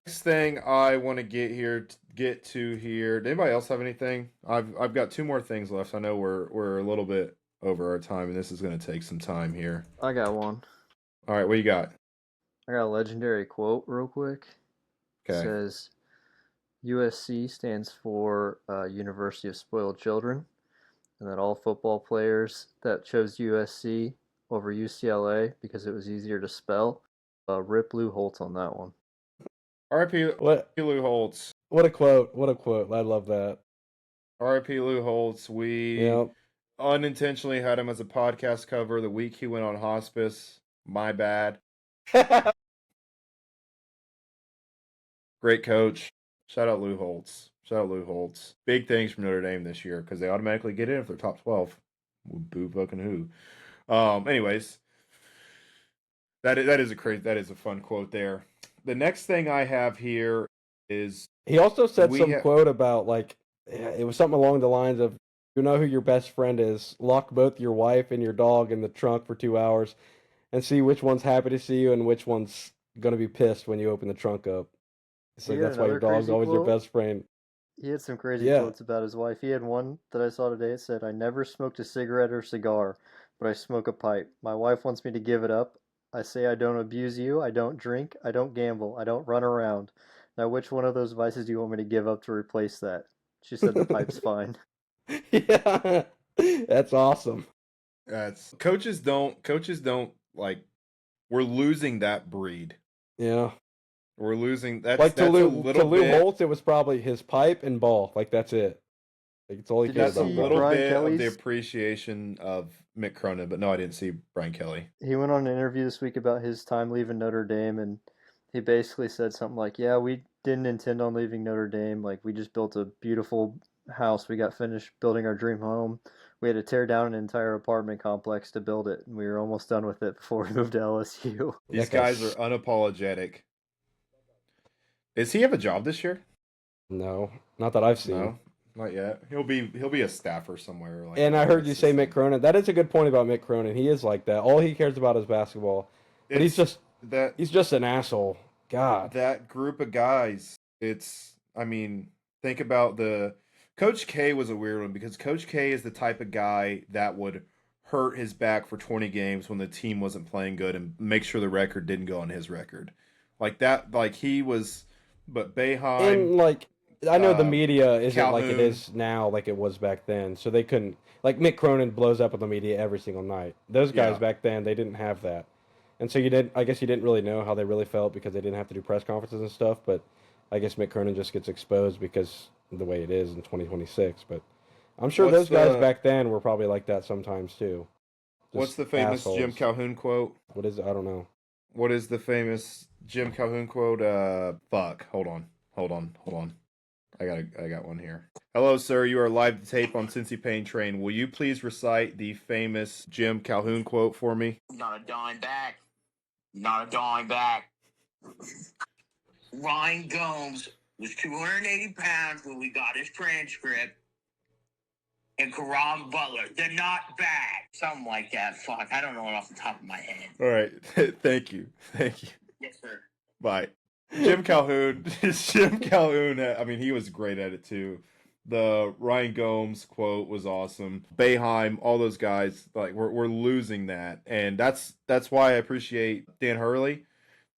Speaker 1: Next thing I want to get to here. Did anybody else have anything? I've got 2 more things left. I know we're a little bit over our time, and this is going to take some time here.
Speaker 3: I got one.
Speaker 1: All right, what you got?
Speaker 3: I got a legendary quote real quick.
Speaker 1: Okay.
Speaker 3: It says, USC stands for University of Spoiled Children, and that all football players that chose USC over UCLA because it was easier to spell, rip Lou Holtz on that one.
Speaker 1: R.I.P. Lou Holtz.
Speaker 2: What a quote. What a quote. I love that.
Speaker 1: R.I.P. Lou Holtz. We unintentionally had him as a podcast cover the week he went on hospice. My bad. Great coach. Shout out Lou Holtz. Big things from Notre Dame this year because they automatically get in if they're top 12. Boo fucking who. Anyways, that is a fun quote there. The next thing I have here is
Speaker 2: he also said quote about like it was something along the lines of, you know who your best friend is, lock both your wife and your dog in the trunk for 2 hours and see which one's happy to see you and which one's gonna be pissed when you open the trunk up. So that's why your dog's always your best friend.
Speaker 3: He had some crazy quotes about his wife. He had one that I saw today. It said, I never smoked a cigarette or cigar, but I smoke a pipe. My wife wants me to give it up. I say I don't abuse you, I don't drink, I don't gamble, I don't run around. Now which one of those vices do you want me to give up to replace that? She said the pipe's fine.
Speaker 2: Yeah, that's awesome.
Speaker 1: That's coaches don't like. We're losing that breed.
Speaker 2: Yeah,
Speaker 1: we're losing that.
Speaker 2: Like to Lou Holtz, it was probably his pipe and ball. Like that's it. Like it's all he cares about.
Speaker 1: That's a little bit of the appreciation of Mick Cronin, but no, I didn't see Brian Kelly.
Speaker 3: He went on an interview this week about his time leaving Notre Dame, and he basically said something like, yeah, we didn't intend on leaving Notre Dame. Like, we just built a beautiful house. We got finished building our dream home. We had to tear down an entire apartment complex to build it, and we were almost done with it before we moved to LSU.
Speaker 1: These guys are unapologetic. Does he have a job this year?
Speaker 2: No, not that I've seen.
Speaker 1: No, not yet. He'll be a staffer somewhere. Like,
Speaker 2: and I heard you say Mick Cronin. That is a good point about Mick Cronin. He is like that. All he cares about is basketball. But he's just an asshole. God.
Speaker 1: That group of guys, think about Coach K was a weird one because Coach K is the type of guy that would hurt his back for 20 games when the team wasn't playing good and make sure the record didn't go on his record. Like that, like he was, but Boeheim.
Speaker 2: And like, I know the media isn't
Speaker 1: Calhoun.
Speaker 2: like it is now, like it was back then. So they couldn't, like Mick Cronin blows up with the media every single night. Those guys back then, they didn't have that. And so I guess you didn't really know how they really felt because they didn't have to do press conferences and stuff. But I guess Mick Cronin just gets exposed because of the way it is in 2026. But I'm sure those guys back then were probably like that sometimes too.
Speaker 1: What's the famous Jim Calhoun quote?
Speaker 2: What is it? I don't know.
Speaker 1: What is the famous Jim Calhoun quote? Fuck. Hold on. I got one here. Hello, sir. You are live to tape on Cincy Pain Train. Will you please recite the famous Jim Calhoun quote for me?
Speaker 4: Not a dime back. Not a dime back. Ryan Gomes was 280 pounds when we got his transcript. And Karam Butler, they're not bad. Something like that. Fuck, I don't know it off the top of my head.
Speaker 1: All right. Thank you. Thank you.
Speaker 4: Yes, sir.
Speaker 1: Bye. Jim Calhoun. Jim Calhoun. I mean, he was great at it too. The Ryan Gomes quote was awesome. Boeheim, all those guys, like we're losing that, and that's why I appreciate Dan Hurley.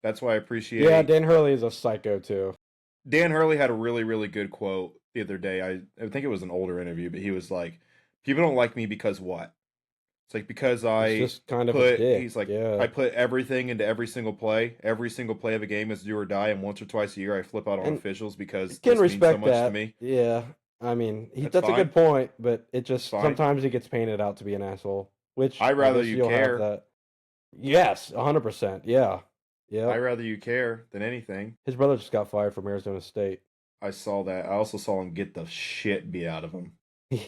Speaker 1: That's why I appreciate.
Speaker 2: Yeah, Dan Hurley is a psycho too.
Speaker 1: Dan Hurley had a really, really good quote the other day. I think it was an older interview, but he was like, "People don't like me because what?" It's like because I
Speaker 2: just kind of
Speaker 1: put.
Speaker 2: a dick.
Speaker 1: He's like,
Speaker 2: yeah.
Speaker 1: I put everything into every single play. Every single play of a game is do or die, and once or twice a year I flip out on
Speaker 2: And
Speaker 1: officials because
Speaker 2: can
Speaker 1: this means
Speaker 2: respect
Speaker 1: so much
Speaker 2: that.
Speaker 1: to me.
Speaker 2: Yeah, I mean,
Speaker 1: That's
Speaker 2: that's a
Speaker 1: fine.
Speaker 2: good point, but it just
Speaker 1: Fine.
Speaker 2: sometimes he gets painted out to be an asshole. Which
Speaker 1: I'd rather
Speaker 2: guess
Speaker 1: you
Speaker 2: you'll have
Speaker 1: care.
Speaker 2: that. Yes, 100%. Yeah, yeah.
Speaker 1: I'd rather you care than anything.
Speaker 2: His brother just got fired from Arizona State.
Speaker 1: I saw that. I also saw him get the shit beat out of him.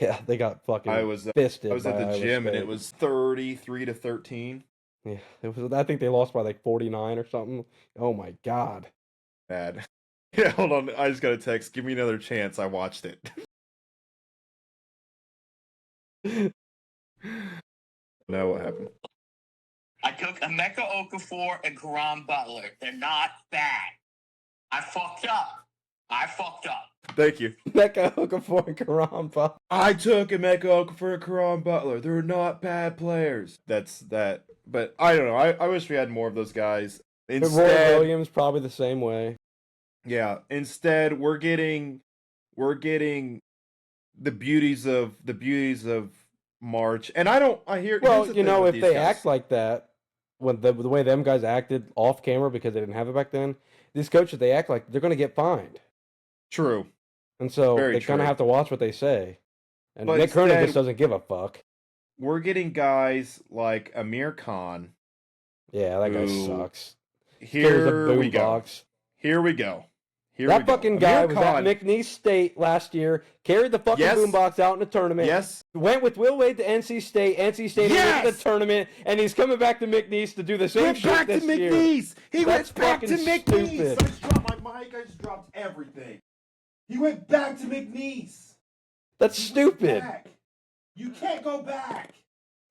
Speaker 2: Yeah, they got fucking
Speaker 1: I was
Speaker 2: fisted.
Speaker 1: at the
Speaker 2: by
Speaker 1: gym and
Speaker 2: Iowa
Speaker 1: it was 33-13.
Speaker 2: State. Yeah, it was. I think they lost by like 49 or something. Oh my god.
Speaker 1: Bad. Yeah, hold on. I just got a text. Give me another chance. I watched it. No, what happened?
Speaker 4: I took Emeka Okafor and Karam Butler. They're not bad. I fucked up.
Speaker 1: Thank you.
Speaker 2: Becca Okafor and Karamba.
Speaker 1: I took Emeka Okafor and Karan Butler. They're not bad players. That's that. But I don't know. I wish we had more of those guys.
Speaker 2: Roy
Speaker 1: Instead,
Speaker 2: Williams probably the same way.
Speaker 1: yeah. Instead, we're getting the beauties of March. And I hear.
Speaker 2: Well,
Speaker 1: here's the
Speaker 2: you
Speaker 1: thing
Speaker 2: know,
Speaker 1: with
Speaker 2: if
Speaker 1: these
Speaker 2: they
Speaker 1: guys.
Speaker 2: act like that, when the way them guys acted off camera because they didn't have it back then, these coaches they act like they're going to get fined,
Speaker 1: True.
Speaker 2: and so
Speaker 1: Very
Speaker 2: they kind
Speaker 1: true.
Speaker 2: of have to watch what they say. And
Speaker 1: But
Speaker 2: Nick Kerner
Speaker 1: instead-
Speaker 2: just doesn't give a fuck.
Speaker 1: We're getting guys like Amir Khan.
Speaker 2: Yeah, that guy
Speaker 1: Ooh.
Speaker 2: sucks.
Speaker 1: Here we go.
Speaker 2: boombox.
Speaker 1: Here we go.
Speaker 2: That fucking guy
Speaker 1: Amir
Speaker 2: was at
Speaker 1: Khan.
Speaker 2: McNeese State last year, carried the fucking
Speaker 1: Yes.
Speaker 2: boombox out in the tournament.
Speaker 1: Yes.
Speaker 2: Went with Will Wade to NC State. NC State
Speaker 1: Yes!
Speaker 2: went to the tournament, and he's coming back to McNeese to do the same
Speaker 1: Went
Speaker 2: shit
Speaker 1: back to
Speaker 2: this year.
Speaker 1: McNeese. He
Speaker 2: That's
Speaker 1: went back to
Speaker 2: fucking
Speaker 1: McNeese.
Speaker 2: stupid.
Speaker 1: I just dropped my mic. I just dropped everything. He went back to McNeese.
Speaker 2: That's stupid.
Speaker 1: Back. You can't go back.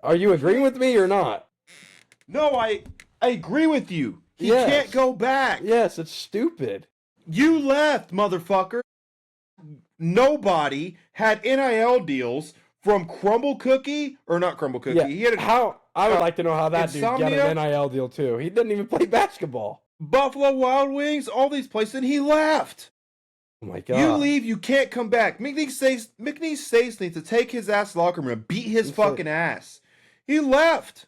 Speaker 2: Are you agreeing with me or not?
Speaker 1: No, I agree with you. He
Speaker 2: Yes.
Speaker 1: can't go back.
Speaker 2: Yes, it's stupid.
Speaker 1: You left, motherfucker. Nobody had NIL deals from Crumble Cookie or not Crumble Cookie.
Speaker 2: Yeah.
Speaker 1: He had a
Speaker 2: How I would like to know how that dude got
Speaker 1: Insomnia?
Speaker 2: an NIL deal too. He didn't even play basketball.
Speaker 1: Buffalo Wild Wings, all these places, and he left.
Speaker 2: Oh my god.
Speaker 1: You leave, you can't come back. McNeese States needs to take his ass to the locker room and beat his
Speaker 2: He's
Speaker 1: fucking ass. He left.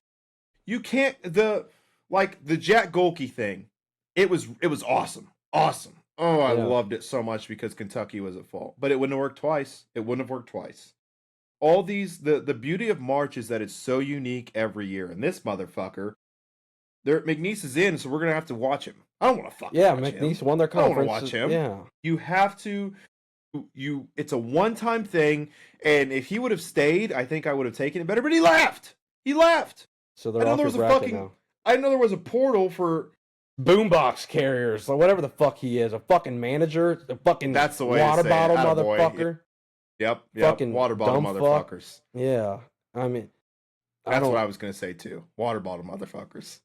Speaker 1: You can't the Jack Golke thing. It was awesome. Awesome. Oh, I
Speaker 2: Yeah.
Speaker 1: loved it so much because Kentucky was at fault. But it wouldn't have worked twice. All these the beauty of March is that it's so unique every year. And this motherfucker, McNeese is in, so we're gonna have to watch him. I don't want to fucking
Speaker 2: Yeah,
Speaker 1: watch
Speaker 2: McNeese
Speaker 1: him.
Speaker 2: won their
Speaker 1: I don't wanna
Speaker 2: conference.
Speaker 1: watch him.
Speaker 2: Yeah.
Speaker 1: You have to. It's a one-time thing, and if he would have stayed, I think I would have taken it better. But he left.
Speaker 2: So
Speaker 1: I
Speaker 2: they're
Speaker 1: know
Speaker 2: off
Speaker 1: there
Speaker 2: your
Speaker 1: was a
Speaker 2: bracket
Speaker 1: fucking.
Speaker 2: now.
Speaker 1: I didn't know there was a portal for.
Speaker 2: Boombox carriers, or whatever the fuck he is, a fucking manager, a fucking
Speaker 1: That's the way
Speaker 2: water
Speaker 1: to say
Speaker 2: bottle
Speaker 1: it. Attaboy.
Speaker 2: motherfucker.
Speaker 1: Yep.
Speaker 2: Fucking
Speaker 1: Water bottle
Speaker 2: dumb fuck.
Speaker 1: motherfuckers.
Speaker 2: Yeah, I mean,
Speaker 1: That's
Speaker 2: don't-
Speaker 1: what I was gonna say too. Water bottle motherfuckers.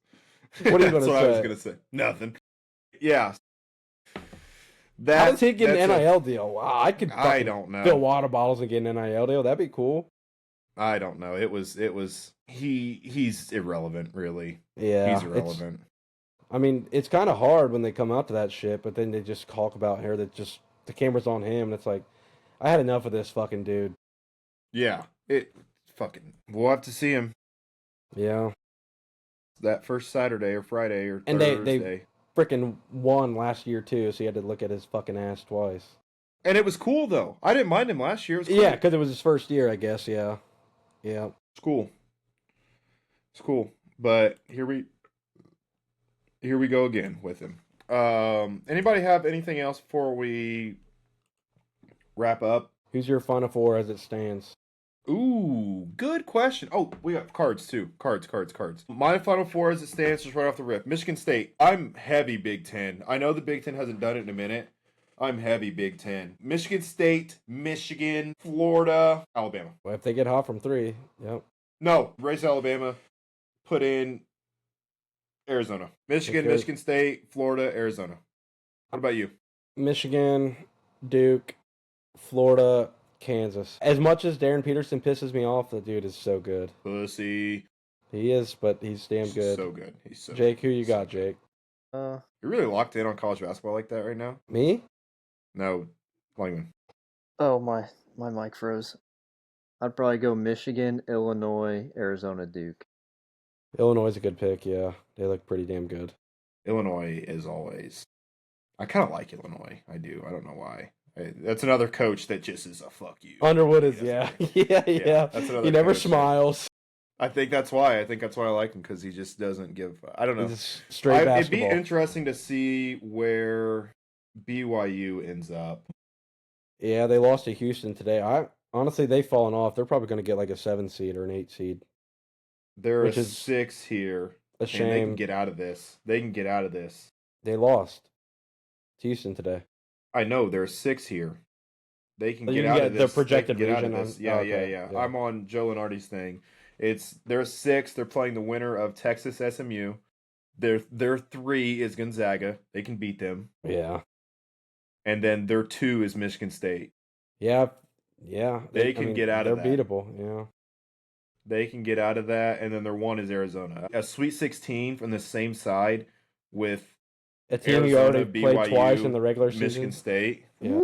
Speaker 2: What are you
Speaker 1: That's
Speaker 2: gonna
Speaker 1: what I was
Speaker 2: say?
Speaker 1: gonna say. Nothing. Yeah.
Speaker 2: How does he get an
Speaker 1: that's
Speaker 2: NIL deal? Wow, I could
Speaker 1: I
Speaker 2: fucking
Speaker 1: don't know.
Speaker 2: fill water bottles and get an NIL deal. That'd be cool.
Speaker 1: I don't know. It was. He's irrelevant, really.
Speaker 2: Yeah,
Speaker 1: He's irrelevant.
Speaker 2: I mean, it's kind of hard when they come out to that shit, but then they just talk about here that just the camera's on him, and it's like, I had enough of this fucking dude.
Speaker 1: Yeah. It fucking. We'll have to see him
Speaker 2: Yeah,
Speaker 1: that first Saturday or Friday or
Speaker 2: And
Speaker 1: Thursday.
Speaker 2: they freaking won last year too, so he had to look at his fucking ass twice.
Speaker 1: And it was cool though. I didn't mind him last year. It was cool.
Speaker 2: Yeah, because it was his first year, I guess. Yeah, yeah.
Speaker 1: It's cool. It's cool. But here we go again with him. Anybody have anything else before we wrap up?
Speaker 2: Who's your Final Four as it stands?
Speaker 1: Ooh, good question. Oh, we got cards too. Cards. My Final Four as it stands, just right off the rip. Michigan State. I'm heavy Big Ten. I know the Big Ten hasn't done it in a minute. I'm heavy Big Ten. Michigan State, Michigan, Florida, Alabama.
Speaker 2: Well, if they get hot from 3, yep.
Speaker 1: No, race Alabama. Put in Arizona. Michigan,
Speaker 2: Okay.
Speaker 1: Michigan State, Florida, Arizona. What about you?
Speaker 2: Michigan, Duke, Florida, Kansas. As much as Darren Peterson pisses me off, the dude is so good.
Speaker 1: Pussy.
Speaker 2: He is, but he's damn good.
Speaker 1: So good. He's so
Speaker 2: Jake,
Speaker 1: good.
Speaker 2: who you got, Jake?
Speaker 1: You're really locked in on college basketball like that right now?
Speaker 2: Me?
Speaker 1: No, Langman.
Speaker 3: Oh, my mic froze. I'd probably go Michigan, Illinois, Arizona, Duke.
Speaker 2: Illinois is a good pick, yeah. They look pretty damn good.
Speaker 1: Illinois is always. I kind of like Illinois. I do. I don't know why. That's another coach that just is a fuck you.
Speaker 2: Underwood is,
Speaker 1: He doesn't
Speaker 2: yeah.
Speaker 1: care.
Speaker 2: yeah.
Speaker 1: That's another
Speaker 2: He never
Speaker 1: coach that-
Speaker 2: smiles.
Speaker 1: I think that's why. I like him because he just doesn't give. I don't know.
Speaker 2: He's just straight
Speaker 1: It'd be
Speaker 2: basketball.
Speaker 1: interesting to see where BYU ends up.
Speaker 2: Yeah, they lost to Houston today. Honestly, they've fallen off. They're probably going to get like a 7 seed or an 8 seed.
Speaker 1: They're
Speaker 2: Which
Speaker 1: a
Speaker 2: is
Speaker 1: 6 here.
Speaker 2: A
Speaker 1: And they
Speaker 2: shame.
Speaker 1: can get out of this.
Speaker 2: They lost to Houston today.
Speaker 1: I know they're a 6 here. They can
Speaker 2: Oh, you
Speaker 1: get
Speaker 2: can
Speaker 1: out
Speaker 2: get
Speaker 1: of
Speaker 2: the
Speaker 1: this.
Speaker 2: projected
Speaker 1: They can get out of
Speaker 2: region
Speaker 1: this.
Speaker 2: on-
Speaker 1: Yeah,
Speaker 2: okay,
Speaker 1: yeah.
Speaker 2: yeah.
Speaker 1: I'm on Joe Lenardi's thing. They're a 6. They're playing the winner of Texas SMU. Their 3 is Gonzaga. They can beat them.
Speaker 2: Yeah.
Speaker 1: And then their 2 is Michigan State.
Speaker 2: Yeah. Yeah.
Speaker 1: They can get out of
Speaker 2: They're
Speaker 1: that.
Speaker 2: beatable, yeah.
Speaker 1: They can get out of that, and then their 1 is Arizona. A Sweet 16 from the same side with
Speaker 2: A team you
Speaker 1: Arizona,
Speaker 2: already played
Speaker 1: BYU,
Speaker 2: twice in the regular
Speaker 1: Michigan
Speaker 2: season.
Speaker 1: State.
Speaker 2: Yeah.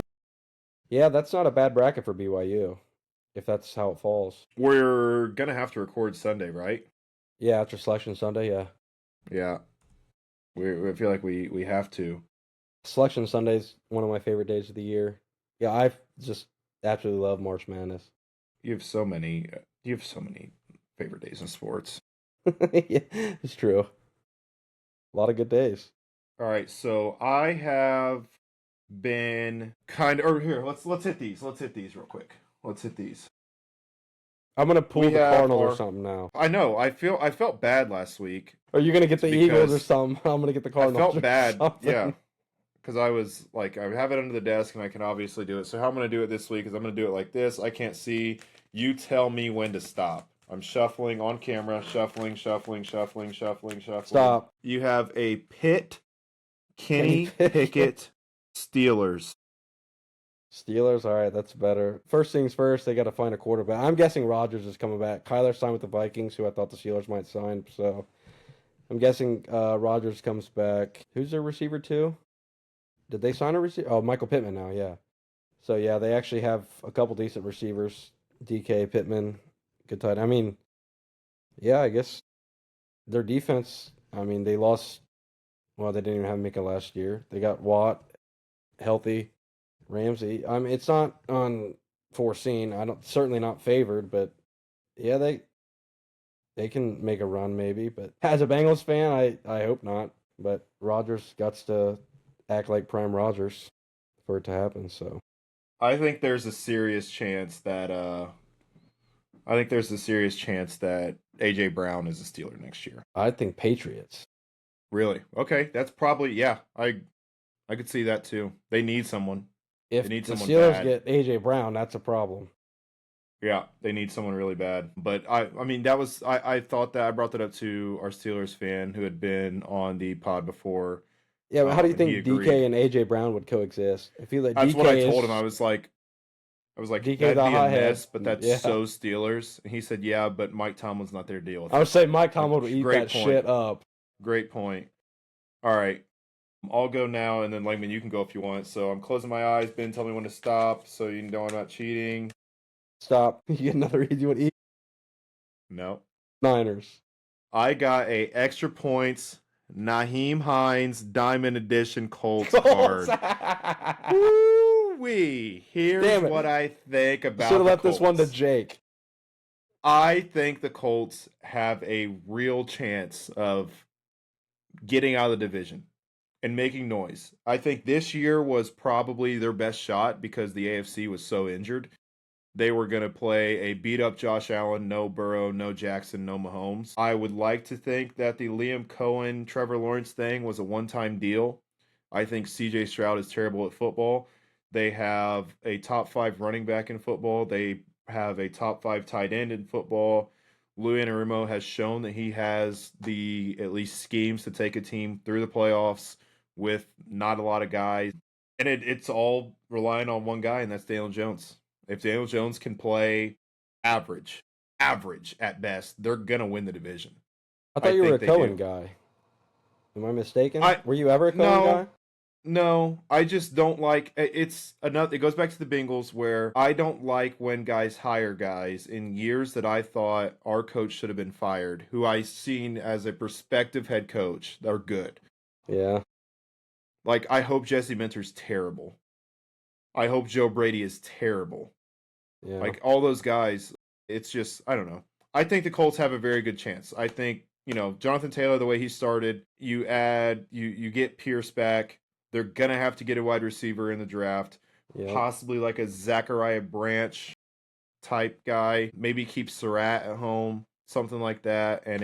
Speaker 2: Yeah, that's not a bad bracket for BYU, if that's how it falls.
Speaker 1: We're going to have to record Sunday, right?
Speaker 2: Yeah, after Selection Sunday, yeah.
Speaker 1: Yeah. I feel like we have to.
Speaker 2: Selection Sunday is one of my favorite days of the year. Yeah, I just absolutely love March Madness.
Speaker 1: You have so many favorite days in sports.
Speaker 2: Yeah, it's true. A lot of good days.
Speaker 1: All right, so I have been here, let's hit these. Let's hit these real quick. Let's hit these.
Speaker 2: I'm gonna pull
Speaker 1: We
Speaker 2: the
Speaker 1: have
Speaker 2: Cardinals
Speaker 1: our-
Speaker 2: or something now.
Speaker 1: I know. I felt bad last week.
Speaker 2: Are you gonna get the
Speaker 1: It's
Speaker 2: Eagles or
Speaker 1: because
Speaker 2: something? I'm gonna get the
Speaker 1: I
Speaker 2: Cardinals.
Speaker 1: felt
Speaker 2: or
Speaker 1: bad.
Speaker 2: something.
Speaker 1: Yeah. Because I was like, I have it under the desk and I can obviously do it. So how I'm going to do it this week is I'm going to do it like this. I can't see. You tell me when to stop. I'm shuffling on camera. Shuffling.
Speaker 2: Stop.
Speaker 1: You have a Pitt, Kenny
Speaker 2: Kenny Pickett.
Speaker 1: Pickett, Steelers.
Speaker 2: Steelers, all right, that's better. First things first, they got to find a quarterback. I'm guessing Rodgers is coming back. Kyler signed with the Vikings, who I thought the Steelers might sign. So I'm guessing Rodgers comes back. Who's their receiver too? Did they sign a receiver? Oh, Michael Pittman now, yeah. So yeah, they actually have a couple decent receivers. DK, Pittman, good tight. I mean, yeah, I guess their defense. I mean, they lost. Well, they didn't even have Mika last year. They got Watt healthy. Ramsey. I mean, it's not unforeseen. Certainly not favored, but yeah, they can make a run maybe. But as a Bengals fan, I hope not. But Rodgers got to act like prime Rodgers for it to happen. So
Speaker 1: I think there's a serious chance that AJ Brown is a Steeler next year.
Speaker 2: I think Patriots.
Speaker 1: Really? Okay, that's probably I could see that too. They need someone.
Speaker 2: If
Speaker 1: They need
Speaker 2: the
Speaker 1: someone
Speaker 2: Steelers
Speaker 1: bad.
Speaker 2: get AJ Brown, that's a problem.
Speaker 1: Yeah, they need someone really bad. But I mean, that was I thought that I brought that up to our Steelers fan who had been on the pod before.
Speaker 2: Yeah, but how do you
Speaker 1: And
Speaker 2: think
Speaker 1: he agreed.
Speaker 2: DK and AJ Brown would coexist? I feel like
Speaker 1: That's
Speaker 2: DK
Speaker 1: what I
Speaker 2: is,
Speaker 1: told him. I was like,
Speaker 2: DK
Speaker 1: that'd
Speaker 2: the
Speaker 1: be a
Speaker 2: hothead.
Speaker 1: mess, but that's
Speaker 2: Yeah.
Speaker 1: so Steelers. And he said, yeah, but Mike Tomlin's not there to deal with
Speaker 2: I
Speaker 1: it.
Speaker 2: would say Mike Tomlin would eat
Speaker 1: Great
Speaker 2: that
Speaker 1: point.
Speaker 2: shit up.
Speaker 1: Great point. All right. I'll go now, and then Langman, you can go if you want. So I'm closing my eyes. Ben, tell me when to stop so you know I'm not cheating.
Speaker 2: Stop. You get another easy one.
Speaker 1: No.
Speaker 2: Niners.
Speaker 1: I got a extra points Naheem Hines Diamond Edition Colts card. Woo-wee. Here's
Speaker 2: Damn it.
Speaker 1: what I think about
Speaker 2: Should have
Speaker 1: the
Speaker 2: left this one to
Speaker 1: Colts.
Speaker 2: Jake.
Speaker 1: I think the Colts have a real chance of getting out of the division and making noise. I think this year was probably their best shot because the AFC was so injured. they were going to play a beat-up Josh Allen, no Burrow, no Jackson, no Mahomes. I would like to think that the Liam Cohen, Trevor Lawrence thing was a one-time deal. I think C.J. Stroud is terrible at football. They have a top 5 running back in football. They have a top 5 tight end in football. Lou Anarumo has shown that he has the at least schemes to take a team through the playoffs with not a lot of guys. And it's all relying on one guy, and that's Daniel Jones. If Daniel Jones can play average at best, they're going to win the division.
Speaker 2: I thought you were a Cohen guy. Am I mistaken? Were you ever a Cohen guy?
Speaker 1: No, I just don't like it's another. It goes back to the Bengals where I don't like when guys hire guys in years that I thought our coach should have been fired, who I seen as a prospective head coach. They're good.
Speaker 2: Yeah.
Speaker 1: Like, I hope Jesse Minter's terrible. I hope Joe Brady is terrible.
Speaker 2: Yeah.
Speaker 1: Like, all those guys, it's just, I don't know. I think the Colts have a very good chance. I think, Jonathan Taylor, the way he started, you get Pierce back. They're going to have to get a wide receiver in the draft. Yep. Possibly like a Zachariah Branch type guy. Maybe keep Surratt at home. Something like that. And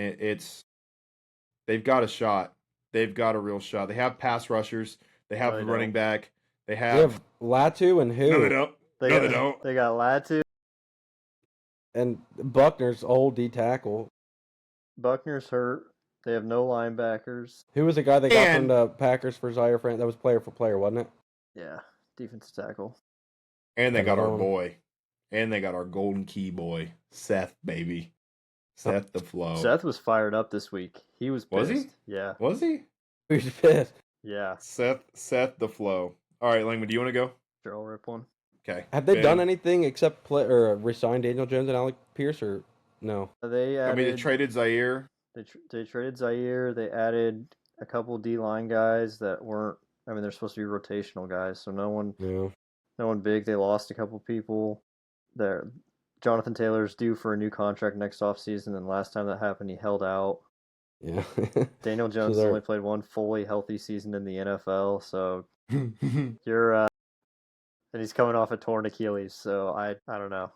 Speaker 1: they've got a shot. They've got a real shot. They have pass rushers. They have the running back. They have
Speaker 2: Latu and who?
Speaker 1: No, they don't. They don't.
Speaker 3: They got Latu.
Speaker 2: And Buckner's old D tackle.
Speaker 3: Buckner's hurt. They have no linebackers.
Speaker 2: Who was the guy that got from the Packers for Zaire France? That was player for player, wasn't it?
Speaker 3: Yeah, defensive tackle.
Speaker 1: And they got our boy. And they got our golden key boy, Seth, baby. Seth the Flow.
Speaker 3: Seth was fired up this week. He was pissed.
Speaker 1: Was he?
Speaker 3: Yeah.
Speaker 1: Was he?
Speaker 2: Who's pissed?
Speaker 3: Yeah.
Speaker 1: Seth the Flow. All right, Langman, do you want to go?
Speaker 3: Sure, I'll rip one.
Speaker 1: Okay.
Speaker 2: Have they done anything except resign Daniel Jones and Alec Pierce, or no?
Speaker 3: They
Speaker 1: traded Zaire.
Speaker 3: They traded Zaire. They added a couple D-line guys that weren't. I mean, they're supposed to be rotational guys, so no one big. They lost a couple people. Jonathan Taylor's due for a new contract next offseason, and last time that happened, he held out.
Speaker 2: Yeah.
Speaker 3: Daniel Jones only played one fully healthy season in the NFL, so you're. And he's coming off a torn Achilles, so I don't know.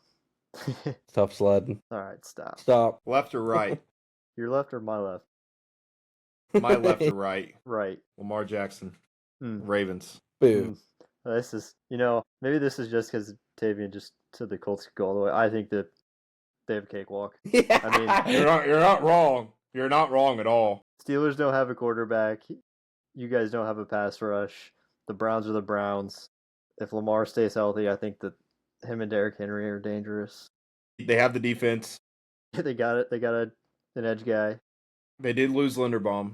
Speaker 2: Tough sledding.
Speaker 3: All right,
Speaker 2: Stop.
Speaker 1: Left or right?
Speaker 3: Your left or my left?
Speaker 1: My left or right?
Speaker 3: Right.
Speaker 1: Lamar Jackson. Ravens.
Speaker 2: Boo.
Speaker 3: This is, maybe this is just because Tavian just said the Colts could go all the way. I think that they have a cakewalk.
Speaker 2: Yeah.
Speaker 3: I mean,
Speaker 1: you're not wrong. You're not wrong at all.
Speaker 3: Steelers don't have a quarterback. You guys don't have a pass rush. The Browns are the Browns. If Lamar stays healthy, I think that him and Derrick Henry are dangerous.
Speaker 1: They have the defense.
Speaker 3: They got it. They got an edge guy.
Speaker 1: They did lose Linderbaum.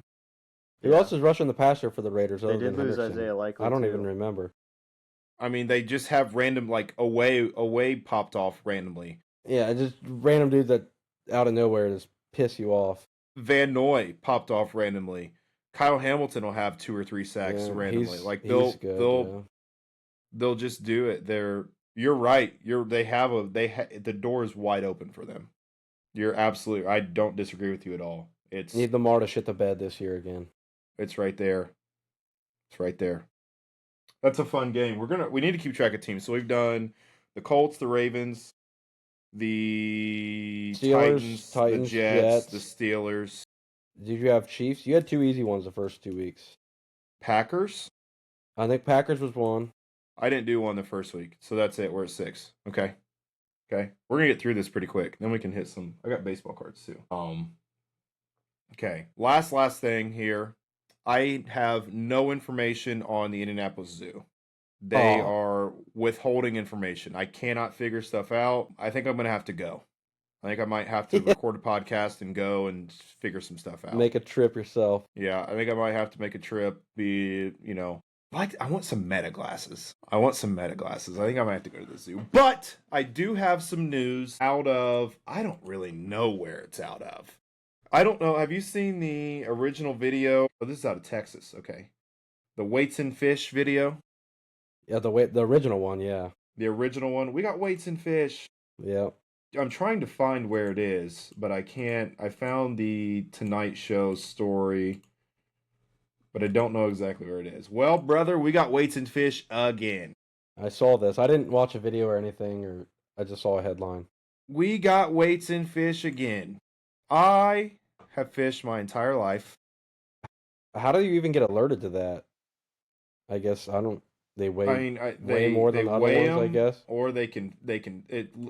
Speaker 2: Who else is rushing the passer for the Raiders?
Speaker 3: They did lose Isaiah Likely.
Speaker 2: I don't even remember.
Speaker 1: I mean, they just have random, like, away popped off randomly.
Speaker 2: Yeah, just random dudes that out of nowhere just piss you off.
Speaker 1: Van Noy popped off randomly. Kyle Hamilton will have 2 or 3 sacks randomly. They'll just do it. You're right. The door is wide open for them. You're absolutely. I don't disagree with you at all.
Speaker 2: Need Lamar to shit the bed this year again.
Speaker 1: It's right there. It's right there. That's a fun game. We need to keep track of teams. So we've done the Colts, the Ravens, the
Speaker 2: Steelers,
Speaker 1: Titans, the Jets, the Steelers.
Speaker 2: Did you have Chiefs? You had 2 easy ones the first 2 weeks.
Speaker 1: Packers?
Speaker 2: I think Packers was one.
Speaker 1: I didn't do one the first week, so that's it. We're at 6. Okay. We're gonna get through this pretty quick. Then we can hit some. I got baseball cards too. Okay. Last thing here. I have no information on the Indianapolis Zoo. They are withholding information. I cannot figure stuff out. I think I'm gonna have to go. I think I might have to record a podcast and go and figure some stuff out.
Speaker 2: Make a trip yourself.
Speaker 1: Yeah, I think I might have to make a trip. I want some meta glasses. I think I might have to go to the zoo. But I do have some news out of, I don't really know where it's out of. I don't know. Have you seen the original video? Oh, this is out of Texas. Okay. The Weights and Fish video.
Speaker 2: Yeah, the original one, yeah.
Speaker 1: The original one. We got Weights and Fish.
Speaker 2: Yeah.
Speaker 1: I'm trying to find where it is, but I can't. I found the Tonight Show story, but I don't know exactly where it is. Well, brother, we got Weights and Fish again.
Speaker 2: I saw this. I didn't watch a video or anything, or I just saw a headline.
Speaker 1: We got weights in fish again. I have fished my entire life.
Speaker 2: How do you even get alerted to that? I guess I don't. They weigh
Speaker 1: I mean,
Speaker 2: way more than the other ones, I guess.
Speaker 1: or they can.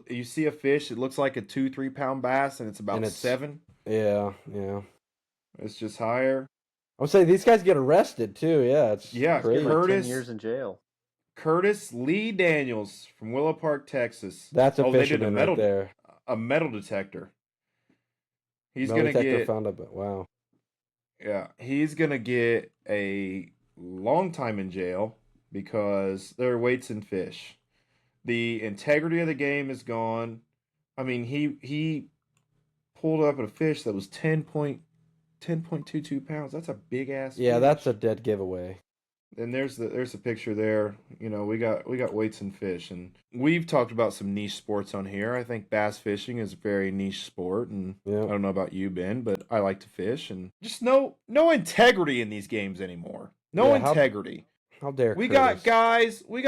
Speaker 1: You see a fish, it looks like a 2-3 pound bass, and it's about
Speaker 2: And it's-
Speaker 1: 7.
Speaker 2: Yeah.
Speaker 1: It's just higher.
Speaker 2: I would say these guys get arrested too. Yeah, it's
Speaker 1: Yeah,
Speaker 2: crazy.
Speaker 3: Like
Speaker 1: Curtis-
Speaker 3: 10 years in jail.
Speaker 1: Curtis Lee Daniels from Willow Park, Texas.
Speaker 2: That's a
Speaker 1: they did
Speaker 2: fisherman right there.
Speaker 1: A metal detector. He's
Speaker 2: Metal
Speaker 1: gonna
Speaker 2: detector
Speaker 1: get.
Speaker 2: found up. Wow.
Speaker 1: Yeah, he's gonna get a long time in jail because there are weights in fish. The integrity of the game is gone. I mean, he pulled up a fish that was 10.22 pounds. That's a big ass.
Speaker 2: Yeah,
Speaker 1: fish.
Speaker 2: that's a dead giveaway.
Speaker 1: And there's a picture there. You know, we got weights in fish, and we've talked about some niche sports on here. I think bass fishing is a very niche sport, and
Speaker 2: Yeah.
Speaker 1: I don't know about you, Ben, but I like to fish, and just no integrity in these games anymore. No
Speaker 2: Yeah,
Speaker 1: integrity.
Speaker 2: How dare
Speaker 1: We
Speaker 2: Curtis.
Speaker 1: got guys. We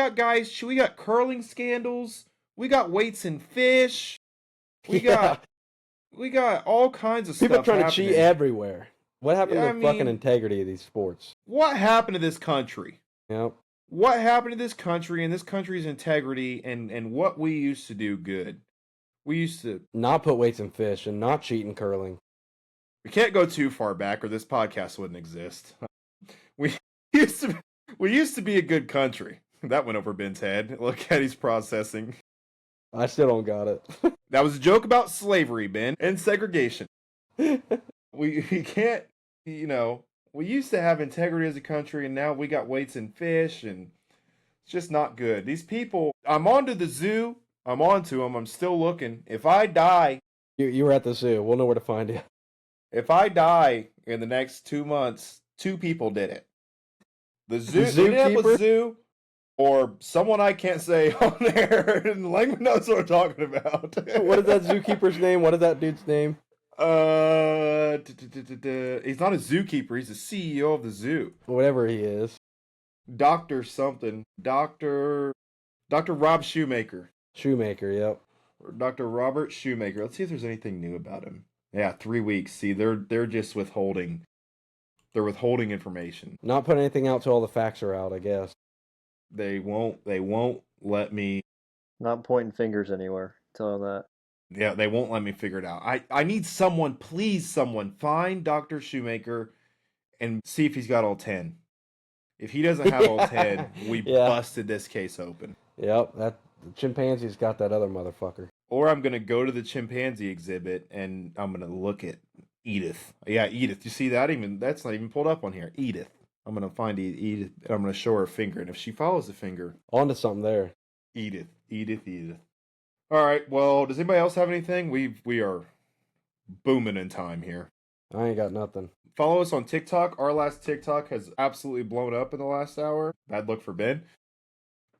Speaker 1: got curling scandals. We got weights in fish. We got all kinds of
Speaker 2: people
Speaker 1: stuff
Speaker 2: trying
Speaker 1: happening.
Speaker 2: to cheat everywhere. What happened
Speaker 1: Yeah,
Speaker 2: to the
Speaker 1: I
Speaker 2: fucking
Speaker 1: mean-
Speaker 2: integrity of these sports?
Speaker 1: What happened to this country?
Speaker 2: Yep.
Speaker 1: What happened to this country and this country's integrity and what we used to do good? We used to.
Speaker 2: Not put weights in fish and not cheat in curling.
Speaker 1: We can't go too far back or this podcast wouldn't exist. We used to be a good country. That went over Ben's head. Look at he's processing.
Speaker 2: I still don't got it.
Speaker 1: That was a joke about slavery, Ben, and segregation. We can't, we used to have integrity as a country, and now we got weights in fish, and it's just not good. These people, I'm on to the zoo. I'm on to them. I'm still looking. If I die,
Speaker 2: You were at the zoo. We'll know where to find you.
Speaker 1: if I die in the next 2 months, 2 people did it. The zoo, the Indianapolis
Speaker 2: zookeeper?
Speaker 1: Zoo, or someone I can't say on there, and Langman knows what I'm talking about.
Speaker 2: What is that zookeeper's name? What is that dude's name?
Speaker 1: He's not a zookeeper. He's the CEO of the zoo.
Speaker 2: Whatever he is.
Speaker 1: Doctor something. Doctor Rob Shoemaker.
Speaker 2: Shoemaker, yep.
Speaker 1: Or Dr. Robert Shoemaker. Let's see if there's anything new about him. Yeah, 3 weeks. See, they're just withholding. They're withholding information.
Speaker 2: Not putting anything out till all the facts are out, I guess.
Speaker 1: They won't let me.
Speaker 3: Not pointing fingers anywhere. Tell him that.
Speaker 1: Yeah, they won't let me figure it out. I need someone, please, someone find Dr. Shoemaker and see if he's got all 10. If he doesn't have all 10, we busted this case open.
Speaker 2: Yep, the chimpanzee's got that other motherfucker.
Speaker 1: Or I'm gonna go to the chimpanzee exhibit and I'm gonna look at Edith. Yeah, Edith. You see that? That's not even pulled up on here. Edith. I'm gonna find Edith and I'm gonna show her a finger. And if she follows the finger,
Speaker 2: On to something there.
Speaker 1: Edith. All right. Well, does anybody else have anything? We are booming in time here.
Speaker 2: I ain't got nothing.
Speaker 1: Follow us on TikTok. Our last TikTok has absolutely blown up in the last hour. Bad luck for Ben.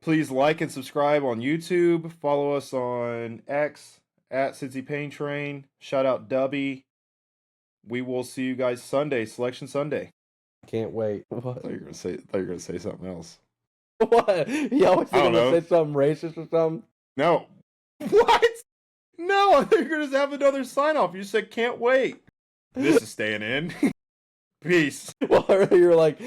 Speaker 1: Please like and subscribe on YouTube. Follow us on X at Cincy Pain Train. Shout out Dubby. We will see you guys Sunday, Selection Sunday.
Speaker 2: Can't wait.
Speaker 1: I
Speaker 2: What?
Speaker 1: thought you were gonna say something else.
Speaker 2: What? You always
Speaker 1: I don't
Speaker 2: think I'm
Speaker 1: know.
Speaker 2: gonna say something racist or something?
Speaker 1: No. What? No, I think you're gonna have another sign off. You said can't wait. This is staying in. Peace.
Speaker 2: Well, earlier you were like,